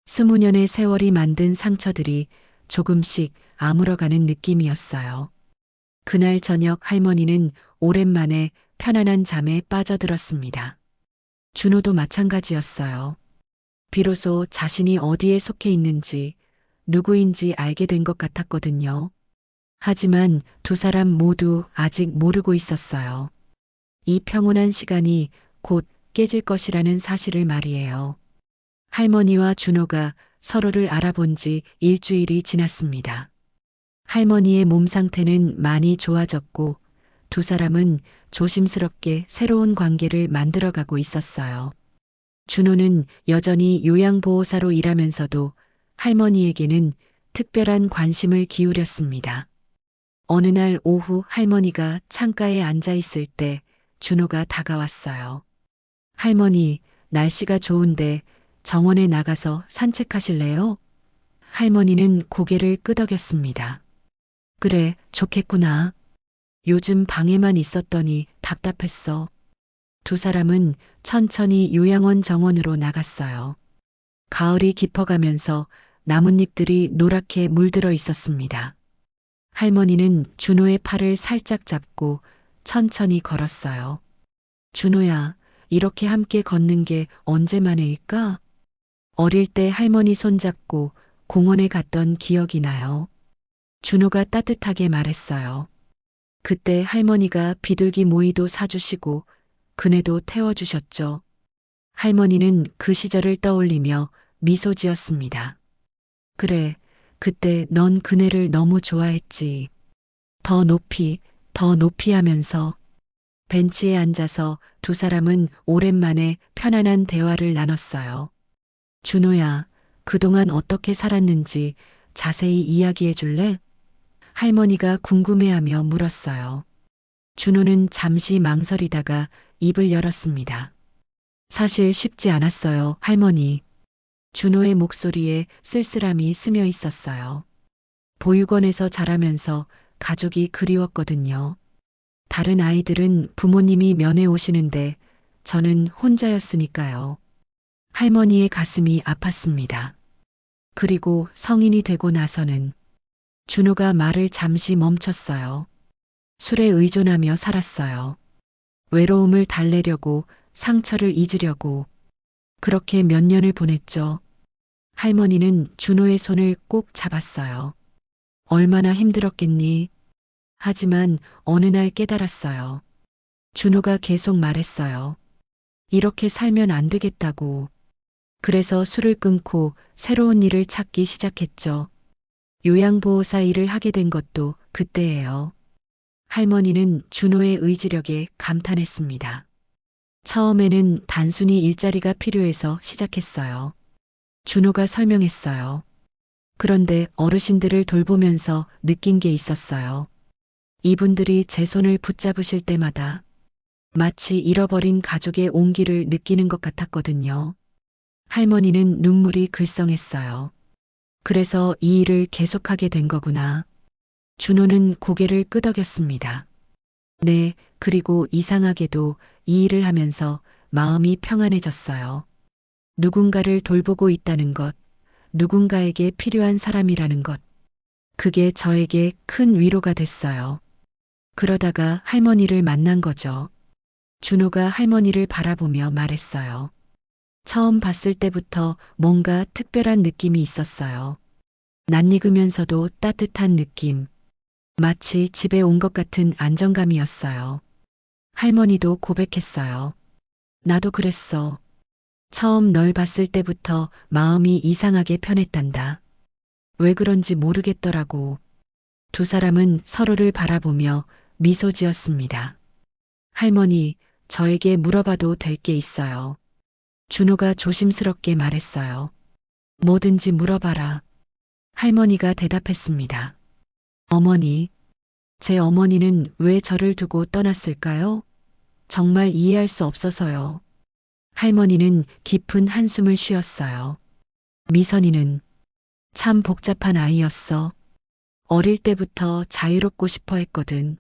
20년의 세월이 만든 상처들이 조금씩 아물어가는 느낌이었어요. 그날 저녁 할머니는 오랜만에 편안한 잠에 빠져들었습니다. 준호도 마찬가지였어요. 비로소 자신이 어디에 속해 있는지, 누구인지 알게 된 것 같았거든요. 하지만 두 사람 모두 아직 모르고 있었어요. 이 평온한 시간이 곧 깨질 것이라는 사실을 말이에요. 할머니와 준호가 서로를 알아본 지 일주일이 지났습니다. 할머니의 몸 상태는 많이 좋아졌고 두 사람은 조심스럽게 새로운 관계를 만들어가고 있었어요. 준호는 여전히 요양보호사로 일하면서도 할머니에게는 특별한 관심을 기울였습니다. 어느 날 오후 할머니가 창가에 앉아 있을 때 준호가 다가왔어요. 할머니, 날씨가 좋은데 정원에 나가서 산책하실래요? 할머니는 고개를 끄덕였습니다. 그래, 좋겠구나. 요즘 방에만 있었더니 답답했어. 두 사람은 천천히 요양원 정원으로 나갔어요. 가을이 깊어가면서 나뭇잎들이 노랗게 물들어 있었습니다. 할머니는 준호의 팔을 살짝 잡고 천천히 걸었어요. 준호야, 이렇게 함께 걷는 게 언제만일까? 어릴 때 할머니 손잡고 공원에 갔던 기억이 나요. 준호가 따뜻하게 말했어요. 그때 할머니가 비둘기 모이도 사주시고 그네도 태워주셨죠. 할머니는 그 시절을 떠올리며 미소 지었습니다. 그래, 그때 넌 그네를 너무 좋아했지. 더 높이 하면서 벤치에 앉아서 두 사람은 오랜만에 편안한 대화를 나눴어요. 준호야, 그동안 어떻게 살았는지 자세히 이야기해 줄래? 할머니가 궁금해하며 물었어요. 준호는 잠시 망설이다가 입을 열었습니다. 사실 쉽지 않았어요, 할머니. 준호의 목소리에 쓸쓸함이 스며 있었어요. 보육원에서 자라면서 가족이 그리웠거든요. 다른 아이들은 부모님이 면회 오시는데 저는 혼자였으니까요. 할머니의 가슴이 아팠습니다. 그리고 성인이 되고 나서는 준호가 말을 잠시 멈췄어요. 술에 의존하며 살았어요. 외로움을 달래려고 상처를 잊으려고 그렇게 몇 년을 보냈죠. 할머니는 준호의 손을 꼭 잡았어요. 얼마나 힘들었겠니? 하지만 어느 날 깨달았어요. 준호가 계속 말했어요. 이렇게 살면 안 되겠다고. 그래서 술을 끊고 새로운 일을 찾기 시작했죠. 요양보호사 일을 하게 된 것도 그때예요. 할머니는 준호의 의지력에 감탄했습니다. 처음에는 단순히 일자리가 필요해서 시작했어요. 준호가 설명했어요. 그런데 어르신들을 돌보면서 느낀 게 있었어요. 이분들이 제 손을 붙잡으실 때마다 마치 잃어버린 가족의 온기를 느끼는 것 같았거든요. 할머니는 눈물이 글썽했어요. 그래서 이 일을 계속하게 된 거구나. 준호는 고개를 끄덕였습니다. 네, 그리고 이상하게도 이 일을 하면서 마음이 평안해졌어요. 누군가를 돌보고 있다는 것, 누군가에게 필요한 사람이라는 것. 그게 저에게 큰 위로가 됐어요. 그러다가 할머니를 만난 거죠. 준호가 할머니를 바라보며 말했어요. 처음 봤을 때부터 뭔가 특별한 느낌이 있었어요. 낯익으면서도 따뜻한 느낌. 마치 집에 온 것 같은 안정감이었어요. 할머니도 고백했어요. 나도 그랬어. 처음 널 봤을 때부터 마음이 이상하게 편했단다. 왜 그런지 모르겠더라고. 두 사람은 서로를 바라보며 미소 지었습니다. 할머니, 저에게 물어봐도 될 게 있어요. 준호가 조심스럽게 말했어요. 뭐든지 물어봐라. 할머니가 대답했습니다. 어머니, 제 어머니는 왜 저를 두고 떠났을까요? 정말 이해할 수 없어서요. 할머니는 깊은 한숨을 쉬었어요. 미선이는 참 복잡한 아이였어. 어릴 때부터 자유롭고 싶어 했거든.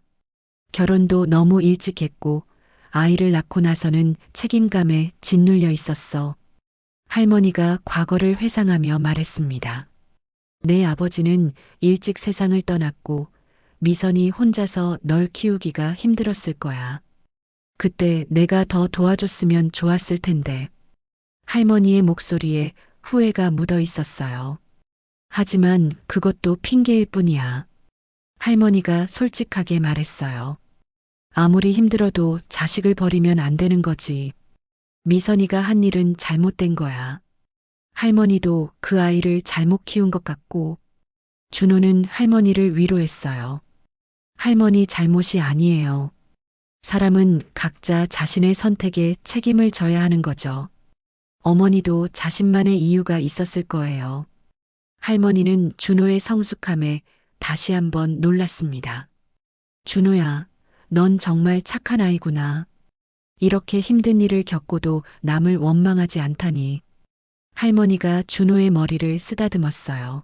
결혼도 너무 일찍 했고 아이를 낳고 나서는 책임감에 짓눌려 있었어. 할머니가 과거를 회상하며 말했습니다. 내 아버지는 일찍 세상을 떠났고 미선이 혼자서 널 키우기가 힘들었을 거야. 그때 내가 더 도와줬으면 좋았을 텐데. 할머니의 목소리에 후회가 묻어 있었어요. 하지만 그것도 핑계일 뿐이야. 할머니가 솔직하게 말했어요. 아무리 힘들어도 자식을 버리면 안 되는 거지. 미선이가 한 일은 잘못된 거야. 할머니도 그 아이를 잘못 키운 것 같고, 준호는 할머니를 위로했어요. 할머니 잘못이 아니에요. 사람은 각자 자신의 선택에 책임을 져야 하는 거죠. 어머니도 자신만의 이유가 있었을 거예요. 할머니는 준호의 성숙함에 다시 한번 놀랐습니다. 준호야, 넌 정말 착한 아이구나. 이렇게 힘든 일을 겪고도 남을 원망하지 않다니. 할머니가 준호의 머리를 쓰다듬었어요.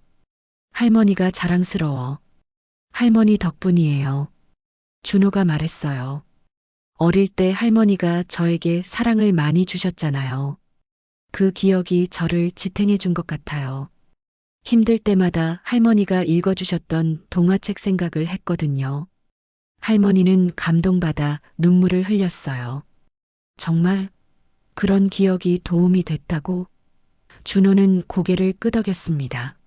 할머니가 자랑스러워. 할머니 덕분이에요. 준호가 말했어요. 어릴 때 할머니가 저에게 사랑을 많이 주셨잖아요. 그 기억이 저를 지탱해 준 것 같아요. 힘들 때마다 할머니가 읽어주셨던 동화책 생각을 했거든요. 할머니는 감동받아 눈물을 흘렸어요. 정말 그런 기억이 도움이 됐다고? 준호는 고개를 끄덕였습니다.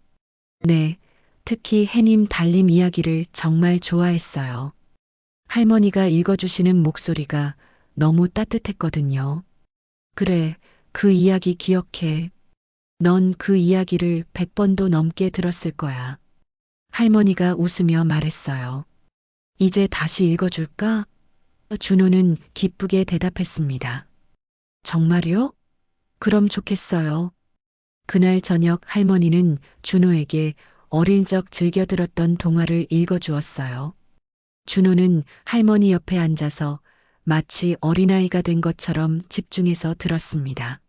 네, 특히 해님 달님 이야기를 정말 좋아했어요. 할머니가 읽어주시는 목소리가 너무 따뜻했거든요. 그래, 그 이야기 기억해. 넌 그 이야기를 100번도 넘게 들었을 거야. 할머니가 웃으며 말했어요. 이제 다시 읽어줄까? 준호는 기쁘게 대답했습니다. 정말요? 그럼 좋겠어요. 그날 저녁 할머니는 준호에게 어릴 적 즐겨 들었던 동화를 읽어주었어요. 준호는 할머니 옆에 앉아서 마치 어린아이가 된 것처럼 집중해서 들었습니다.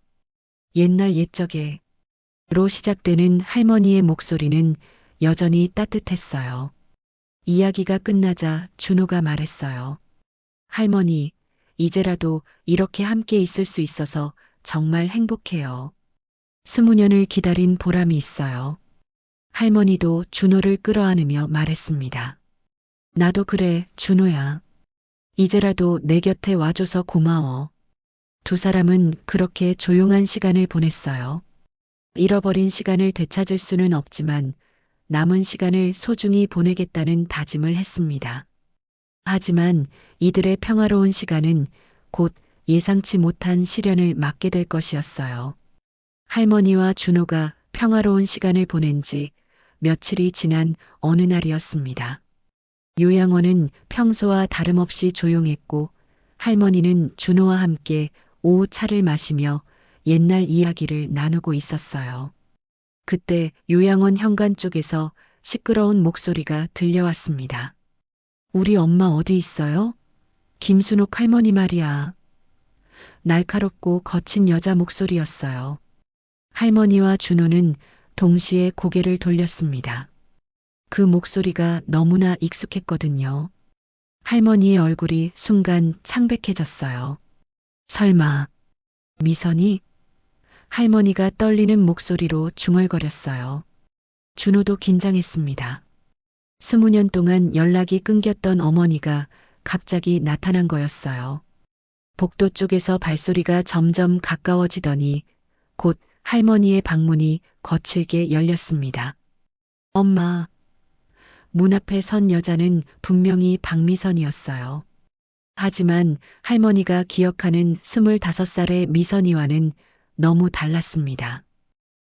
옛날 옛적에로 시작되는 할머니의 목소리는 여전히 따뜻했어요. 이야기가 끝나자 준호가 말했어요. 할머니, 이제라도 이렇게 함께 있을 수 있어서 정말 행복해요. 20년을 기다린 보람이 있어요. 할머니도 준호를 끌어안으며 말했습니다. 나도 그래, 준호야. 이제라도 내 곁에 와줘서 고마워. 두 사람은 그렇게 조용한 시간을 보냈어요. 잃어버린 시간을 되찾을 수는 없지만 남은 시간을 소중히 보내겠다는 다짐을 했습니다. 하지만 이들의 평화로운 시간은 곧 예상치 못한 시련을 맞게 될 것이었어요. 할머니와 준호가 평화로운 시간을 보낸 지 며칠이 지난 어느 날이었습니다. 요양원은 평소와 다름없이 조용했고 할머니는 준호와 함께 오후 차를 마시며 옛날 이야기를 나누고 있었어요. 그때 요양원 현관 쪽에서 시끄러운 목소리가 들려왔습니다. 우리 엄마 어디 있어요? 김순옥 할머니 말이야. 날카롭고 거친 여자 목소리였어요. 할머니와 준호는 동시에 고개를 돌렸습니다. 그 목소리가 너무나 익숙했거든요. 할머니의 얼굴이 순간 창백해졌어요. 설마, 미선이? 할머니가 떨리는 목소리로 중얼거렸어요. 준호도 긴장했습니다. 20년 동안 연락이 끊겼던 어머니가 갑자기 나타난 거였어요. 복도 쪽에서 발소리가 점점 가까워지더니 곧 할머니의 방문이 거칠게 열렸습니다. 엄마. 문 앞에 선 여자는 분명히 박미선이었어요. 하지만 할머니가 기억하는 25살의 미선이와는 너무 달랐습니다.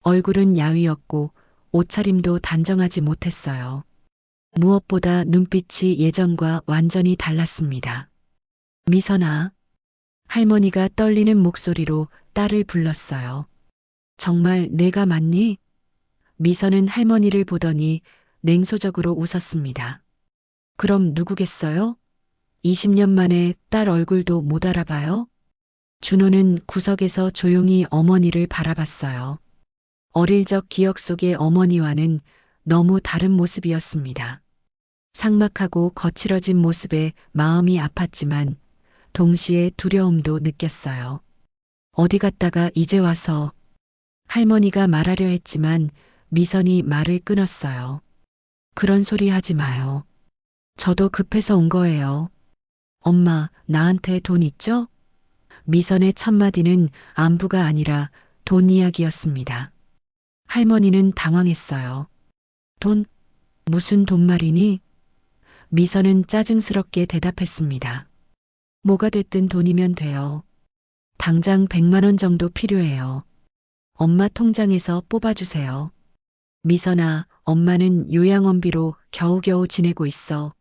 얼굴은 야위었고 옷차림도 단정하지 못했어요. 무엇보다 눈빛이 예전과 완전히 달랐습니다. 미선아. 할머니가 떨리는 목소리로 딸을 불렀어요. 정말 내가 맞니? 미선은 할머니를 보더니 냉소적으로 웃었습니다. 그럼 누구겠어요? 20년 만에 딸 얼굴도 못 알아봐요? 준호는 구석에서 조용히 어머니를 바라봤어요. 어릴 적 기억 속의 어머니와는 너무 다른 모습이었습니다. 삭막하고 거칠어진 모습에 마음이 아팠지만 동시에 두려움도 느꼈어요. 어디 갔다가 이제 와서 할머니가 말하려 했지만 미선이 말을 끊었어요. 그런 소리 하지 마요. 저도 급해서 온 거예요. 엄마, 나한테 돈 있죠? 미선의 첫마디는 안부가 아니라 돈 이야기였습니다. 할머니는 당황했어요. 돈? 무슨 돈 말이니? 미선은 짜증스럽게 대답했습니다. 뭐가 됐든 돈이면 돼요. 당장 100만 원 정도 필요해요. 엄마 통장에서 뽑아주세요. 미선아, 엄마는 요양원비로 겨우겨우 지내고 있어.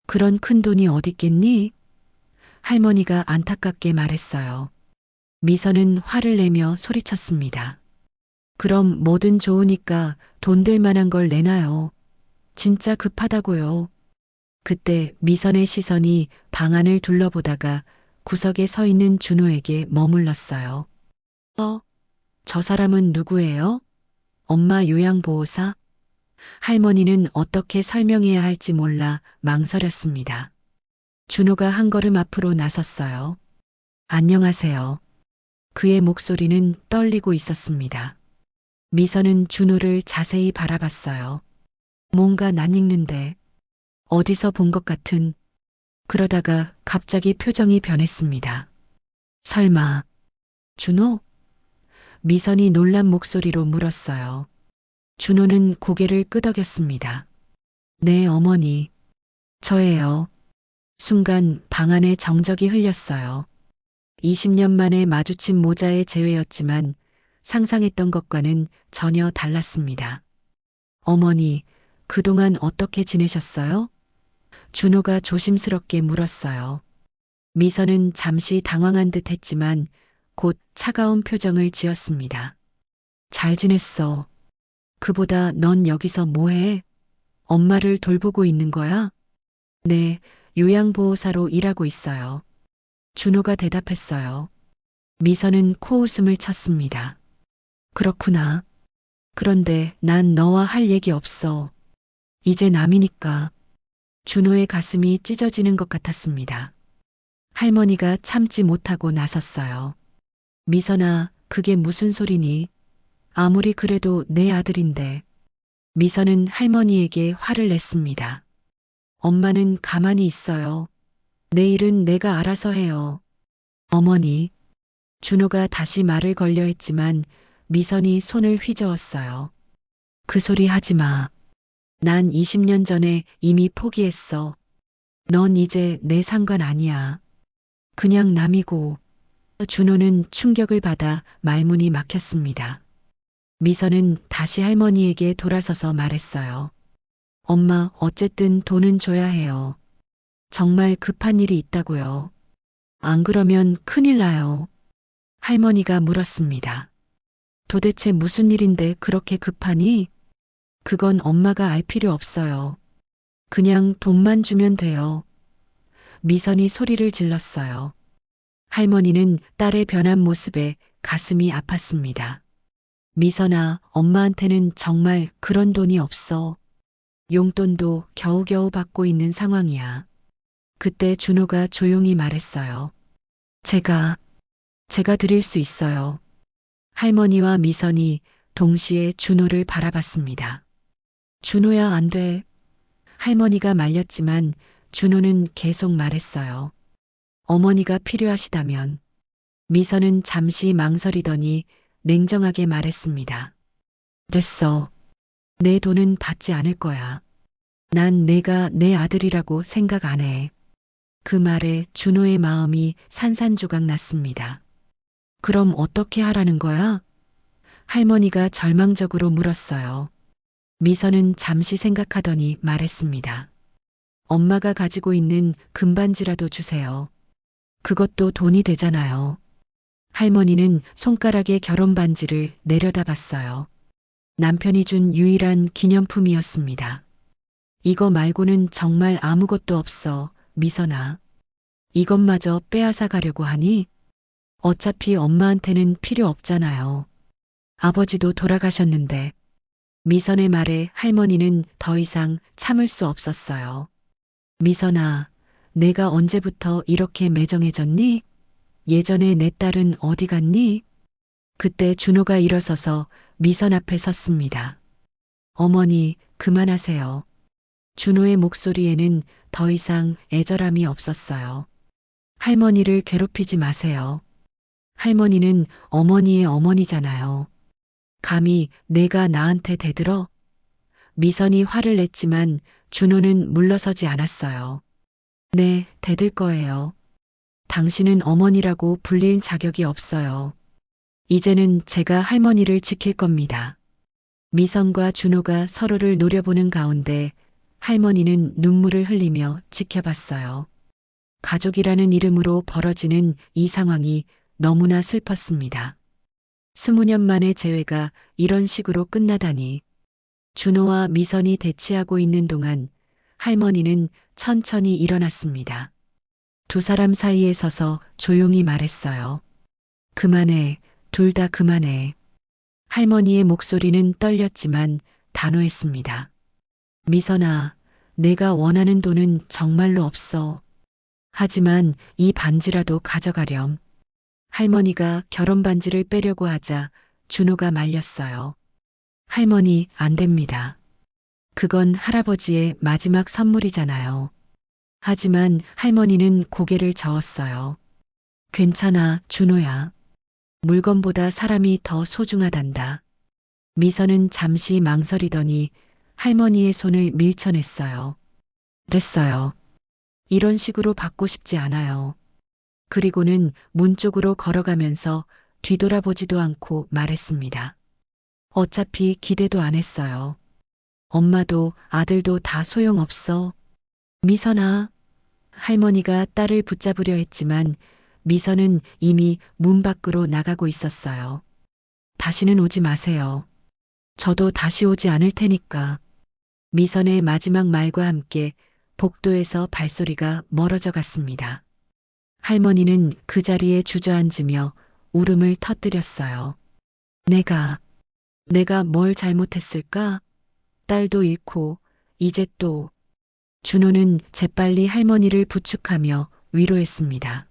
그런 큰 돈이 어딨겠니? 할머니가 안타깝게 말했어요. 미선은 화를 내며 소리쳤습니다. 그럼 뭐든 좋으니까 돈 될 만한 걸 내놔요. 진짜 급하다고요. 그때 미선의 시선이 방 안을 둘러보다가 구석에 서 있는 준호에게 머물렀어요. 저 사람은 누구예요? 엄마 요양보호사? 할머니는 어떻게 설명해야 할지 몰라 망설였습니다. 준호가 한 걸음 앞으로 나섰어요. 안녕하세요. 그의 목소리는 떨리고 있었습니다. 미선은 준호를 자세히 바라봤어요. 뭔가 낯익는데 어디서 본 것 같은. 그러다가 갑자기 표정이 변했습니다. 설마 준호? 미선이 놀란 목소리로 물었어요. 준호는 고개를 끄덕였습니다. 네, 어머니. 저예요. 순간 방 안에 정적이 흘렸어요. 20년 만에 마주친 모자의 재회였지만 상상했던 것과는 전혀 달랐습니다. 어머니, 그동안 어떻게 지내셨어요? 준호가 조심스럽게 물었어요. 미선은 잠시 당황한 듯 했지만 곧 차가운 표정을 지었습니다. 잘 지냈어. 그보다 넌 여기서 뭐해? 엄마를 돌보고 있는 거야? 네, 요양보호사로 일하고 있어요. 준호가 대답했어요. 미선은 코웃음을 쳤습니다. 그렇구나. 그런데 난 너와 할 얘기 없어. 이제 남이니까. 준호의 가슴이 찢어지는 것 같았습니다. 할머니가 참지 못하고 나섰어요. 미선아, 그게 무슨 소리니? 아무리 그래도 내 아들인데. 미선은 할머니에게 화를 냈습니다. 엄마는 가만히 있어요. 내 일은 내가 알아서 해요. 어머니. 준호가 다시 말을 걸려 했지만 미선이 손을 휘저었어요. 그 소리 하지 마. 난 20년 전에 이미 포기했어. 넌 이제 내 상관 아니야. 그냥 남이고. 준호는 충격을 받아 말문이 막혔습니다. 미선은 다시 할머니에게 돌아서서 말했어요. 엄마, 어쨌든 돈은 줘야 해요. 정말 급한 일이 있다고요. 안 그러면 큰일 나요. 할머니가 물었습니다. 도대체 무슨 일인데 그렇게 급하니? 그건 엄마가 알 필요 없어요. 그냥 돈만 주면 돼요. 미선이 소리를 질렀어요. 할머니는 딸의 변한 모습에 가슴이 아팠습니다. 미선아, 엄마한테는 정말 그런 돈이 없어. 용돈도 겨우겨우 받고 있는 상황이야. 그때 준호가 조용히 말했어요. 제가 드릴 수 있어요. 할머니와 미선이 동시에 준호를 바라봤습니다. 준호야, 안 돼. 할머니가 말렸지만 준호는 계속 말했어요. 어머니가 필요하시다면. 미선은 잠시 망설이더니 냉정하게 말했습니다. 됐어. 내 돈은 받지 않을 거야. 난 내가 내 아들이라고 생각 안 해. 그 말에 준호의 마음이 산산조각 났습니다. 그럼 어떻게 하라는 거야? 할머니가 절망적으로 물었어요. 미선은 잠시 생각하더니 말했습니다. 엄마가 가지고 있는 금반지라도 주세요. 그것도 돈이 되잖아요. 할머니는 손가락에 결혼 반지를 내려다봤어요. 남편이 준 유일한 기념품이었습니다. 이거 말고는 정말 아무것도 없어, 미선아. 이것마저 빼앗아 가려고 하니? 어차피 엄마한테는 필요 없잖아요. 아버지도 돌아가셨는데. 미선의 말에 할머니는 더 이상 참을 수 없었어요. 미선아, 내가 언제부터 이렇게 매정해졌니? 예전에 내 딸은 어디 갔니? 그때 준호가 일어서서 미선 앞에 섰습니다. 어머니, 그만하세요. 준호의 목소리에는 더 이상 애절함이 없었어요. 할머니를 괴롭히지 마세요. 할머니는 어머니의 어머니잖아요. 감히 내가 나한테 대들어? 미선이 화를 냈지만 준호는 물러서지 않았어요. 네, 대들 거예요. 당신은 어머니라고 불릴 자격이 없어요. 이제는 제가 할머니를 지킬 겁니다. 미선과 준호가 서로를 노려보는 가운데 할머니는 눈물을 흘리며 지켜봤어요. 가족이라는 이름으로 벌어지는 이 상황이 너무나 슬펐습니다. 20년 만의 재회가 이런 식으로 끝나다니. 준호와 미선이 대치하고 있는 동안 할머니는 천천히 일어났습니다. 두 사람 사이에 서서 조용히 말했어요. 그만해, 둘 다 그만해. 할머니의 목소리는 떨렸지만 단호했습니다. 미선아, 내가 원하는 돈은 정말로 없어. 하지만 이 반지라도 가져가렴. 할머니가 결혼 반지를 빼려고 하자 준호가 말렸어요. 할머니, 안 됩니다. 그건 할아버지의 마지막 선물이잖아요. 하지만 할머니는 고개를 저었어요. 괜찮아, 준호야. 물건보다 사람이 더 소중하단다. 미선은 잠시 망설이더니 할머니의 손을 밀쳐냈어요. 됐어요. 이런 식으로 받고 싶지 않아요. 그리고는 문 쪽으로 걸어가면서 뒤돌아보지도 않고 말했습니다. 어차피 기대도 안 했어요. 엄마도 아들도 다 소용없어. 미선아. 할머니가 딸을 붙잡으려 했지만 미선은 이미 문 밖으로 나가고 있었어요. 다시는 오지 마세요. 저도 다시 오지 않을 테니까. 미선의 마지막 말과 함께 복도에서 발소리가 멀어져 갔습니다. 할머니는 그 자리에 주저앉으며 울음을 터뜨렸어요. 내가 뭘 잘못했을까? 딸도 잃고 이제 또. 준호는 재빨리 할머니를 부축하며 위로했습니다.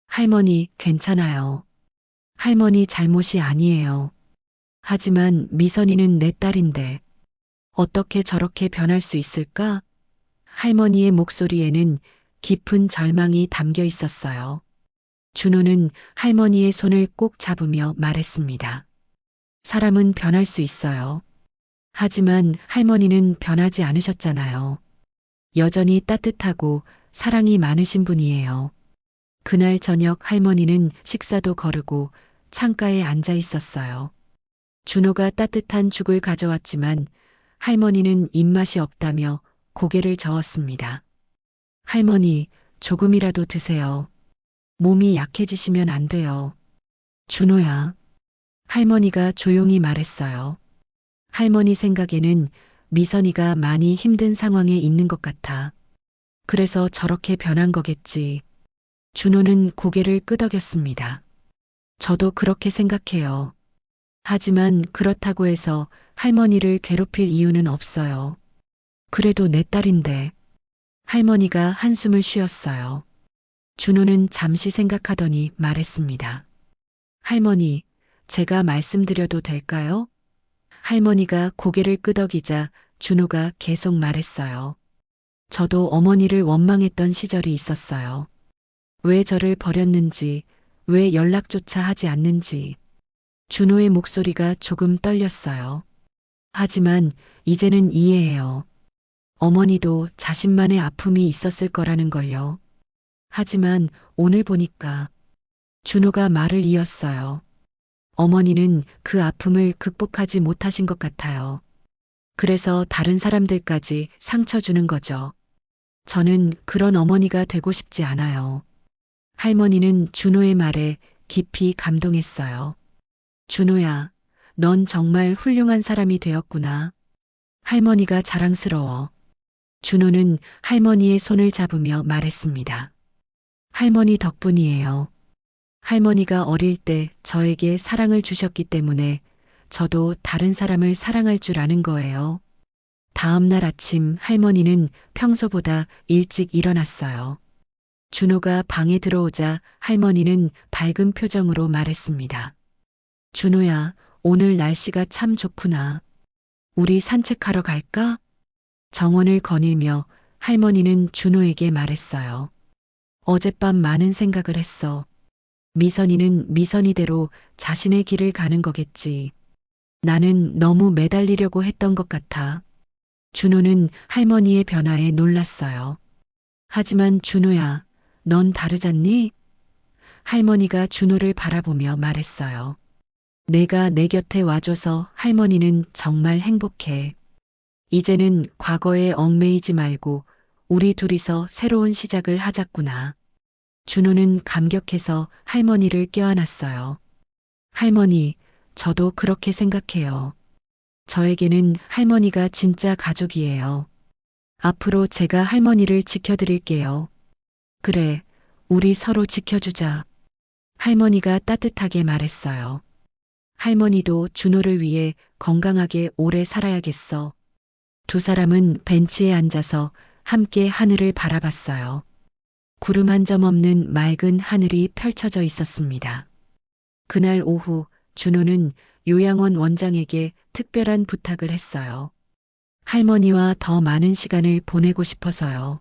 할머니, 괜찮아요. 할머니 잘못이 아니에요. 하지만 미선이는 내 딸인데 어떻게 저렇게 변할 수 있을까? 할머니의 목소리에는 깊은 절망이 담겨 있었어요. 준호는 할머니의 손을 꼭 잡으며 말했습니다. 사람은 변할 수 있어요. 하지만 할머니는 변하지 않으셨잖아요. 여전히 따뜻하고 사랑이 많으신 분이에요. 그날 저녁 할머니는 식사도 거르고 창가에 앉아 있었어요. 준호가 따뜻한 죽을 가져왔지만 할머니는 입맛이 없다며 고개를 저었습니다. 할머니, 조금이라도 드세요. 몸이 약해지시면 안 돼요. 준호야. 할머니가 조용히 말했어요. 할머니 생각에는 미선이가 많이 힘든 상황에 있는 것 같아. 그래서 저렇게 변한 거겠지. 준호는 고개를 끄덕였습니다. 저도 그렇게 생각해요. 하지만 그렇다고 해서 할머니를 괴롭힐 이유는 없어요. 그래도 내 딸인데. 할머니가 한숨을 쉬었어요. 준호는 잠시 생각하더니 말했습니다. 할머니, 제가 말씀드려도 될까요? 할머니가 고개를 끄덕이자 준호가 계속 말했어요. 저도 어머니를 원망했던 시절이 있었어요. 왜 저를 버렸는지, 왜 연락조차 하지 않는지. 준호의 목소리가 조금 떨렸어요. 하지만 이제는 이해해요. 어머니도 자신만의 아픔이 있었을 거라는 걸요. 하지만 오늘 보니까 준호가 말을 이었어요. 어머니는 그 아픔을 극복하지 못하신 것 같아요. 그래서 다른 사람들까지 상처 주는 거죠. 저는 그런 어머니가 되고 싶지 않아요. 할머니는 준호의 말에 깊이 감동했어요. 준호야, 넌 정말 훌륭한 사람이 되었구나. 할머니가 자랑스러워. 준호는 할머니의 손을 잡으며 말했습니다. 할머니 덕분이에요. 할머니가 어릴 때 저에게 사랑을 주셨기 때문에 저도 다른 사람을 사랑할 줄 아는 거예요. 다음 날 아침 할머니는 평소보다 일찍 일어났어요. 준호가 방에 들어오자 할머니는 밝은 표정으로 말했습니다. 준호야, 오늘 날씨가 참 좋구나. 우리 산책하러 갈까? 정원을 거닐며 할머니는 준호에게 말했어요. 어젯밤 많은 생각을 했어. 미선이는 미선이대로 자신의 길을 가는 거겠지. 나는 너무 매달리려고 했던 것 같아. 준호는 할머니의 변화에 놀랐어요. 하지만 준호야, 넌 다르잖니? 할머니가 준호를 바라보며 말했어요. 내가 내 곁에 와줘서 할머니는 정말 행복해. 이제는 과거에 얽매이지 말고 우리 둘이서 새로운 시작을 하자꾸나. 준호는 감격해서 할머니를 껴안았어요. 할머니, 저도 그렇게 생각해요. 저에게는 할머니가 진짜 가족이에요. 앞으로 제가 할머니를 지켜드릴게요. 그래, 우리 서로 지켜주자. 할머니가 따뜻하게 말했어요. 할머니도 준호를 위해 건강하게 오래 살아야겠어. 두 사람은 벤치에 앉아서 함께 하늘을 바라봤어요. 구름 한 점 없는 맑은 하늘이 펼쳐져 있었습니다. 그날 오후 준호는 요양원 원장에게 특별한 부탁을 했어요. 할머니와 더 많은 시간을 보내고 싶어서요.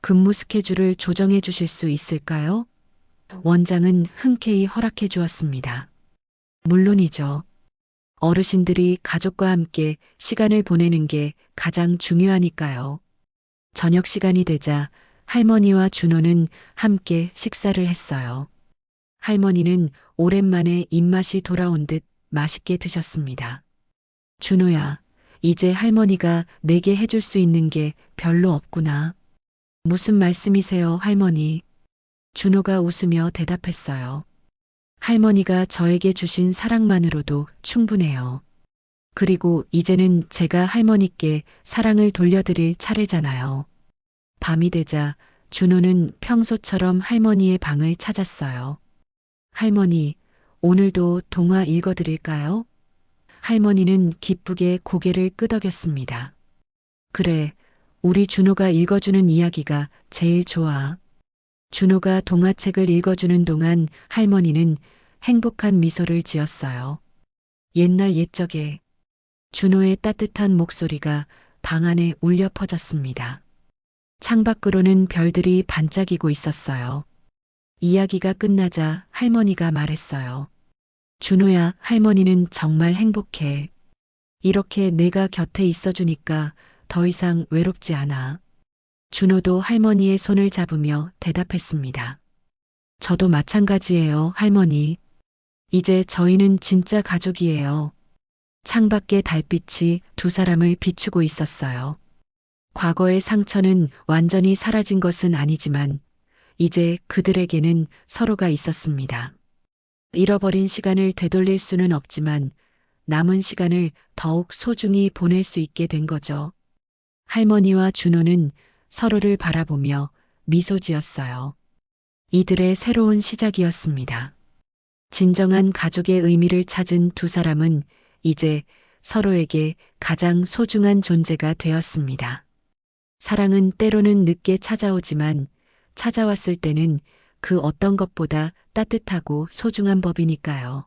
근무 스케줄을 조정해 주실 수 있을까요? 원장은 흔쾌히 허락해 주었습니다. 물론이죠. 어르신들이 가족과 함께 시간을 보내는 게 가장 중요하니까요. 저녁 시간이 되자 할머니와 준호는 함께 식사를 했어요. 할머니는 오랜만에 입맛이 돌아온 듯 맛있게 드셨습니다. 준호야, 이제 할머니가 내게 해줄 수 있는 게 별로 없구나. 무슨 말씀이세요, 할머니? 준호가 웃으며 대답했어요. 할머니가 저에게 주신 사랑만으로도 충분해요. 그리고 이제는 제가 할머니께 사랑을 돌려드릴 차례잖아요. 밤이 되자 준호는 평소처럼 할머니의 방을 찾았어요. 할머니, 오늘도 동화 읽어드릴까요? 할머니는 기쁘게 고개를 끄덕였습니다. 그래, 우리 준호가 읽어주는 이야기가 제일 좋아. 준호가 동화책을 읽어주는 동안 할머니는 행복한 미소를 지었어요. 옛날 옛적에 준호의 따뜻한 목소리가 방 안에 울려 퍼졌습니다. 창밖으로는 별들이 반짝이고 있었어요. 이야기가 끝나자 할머니가 말했어요. 준호야, 할머니는 정말 행복해. 이렇게 내가 곁에 있어주니까 더 이상 외롭지 않아. 준호도 할머니의 손을 잡으며 대답했습니다. 저도 마찬가지예요, 할머니. 이제 저희는 진짜 가족이에요. 창밖의 달빛이 두 사람을 비추고 있었어요. 과거의 상처는 완전히 사라진 것은 아니지만 이제 그들에게는 서로가 있었습니다. 잃어버린 시간을 되돌릴 수는 없지만 남은 시간을 더욱 소중히 보낼 수 있게 된 거죠. 할머니와 준호는 서로를 바라보며 미소 지었어요. 이들의 새로운 시작이었습니다. 진정한 가족의 의미를 찾은 두 사람은 이제 서로에게 가장 소중한 존재가 되었습니다. 사랑은 때로는 늦게 찾아오지만 찾아왔을 때는 그 어떤 것보다 따뜻하고 소중한 법이니까요.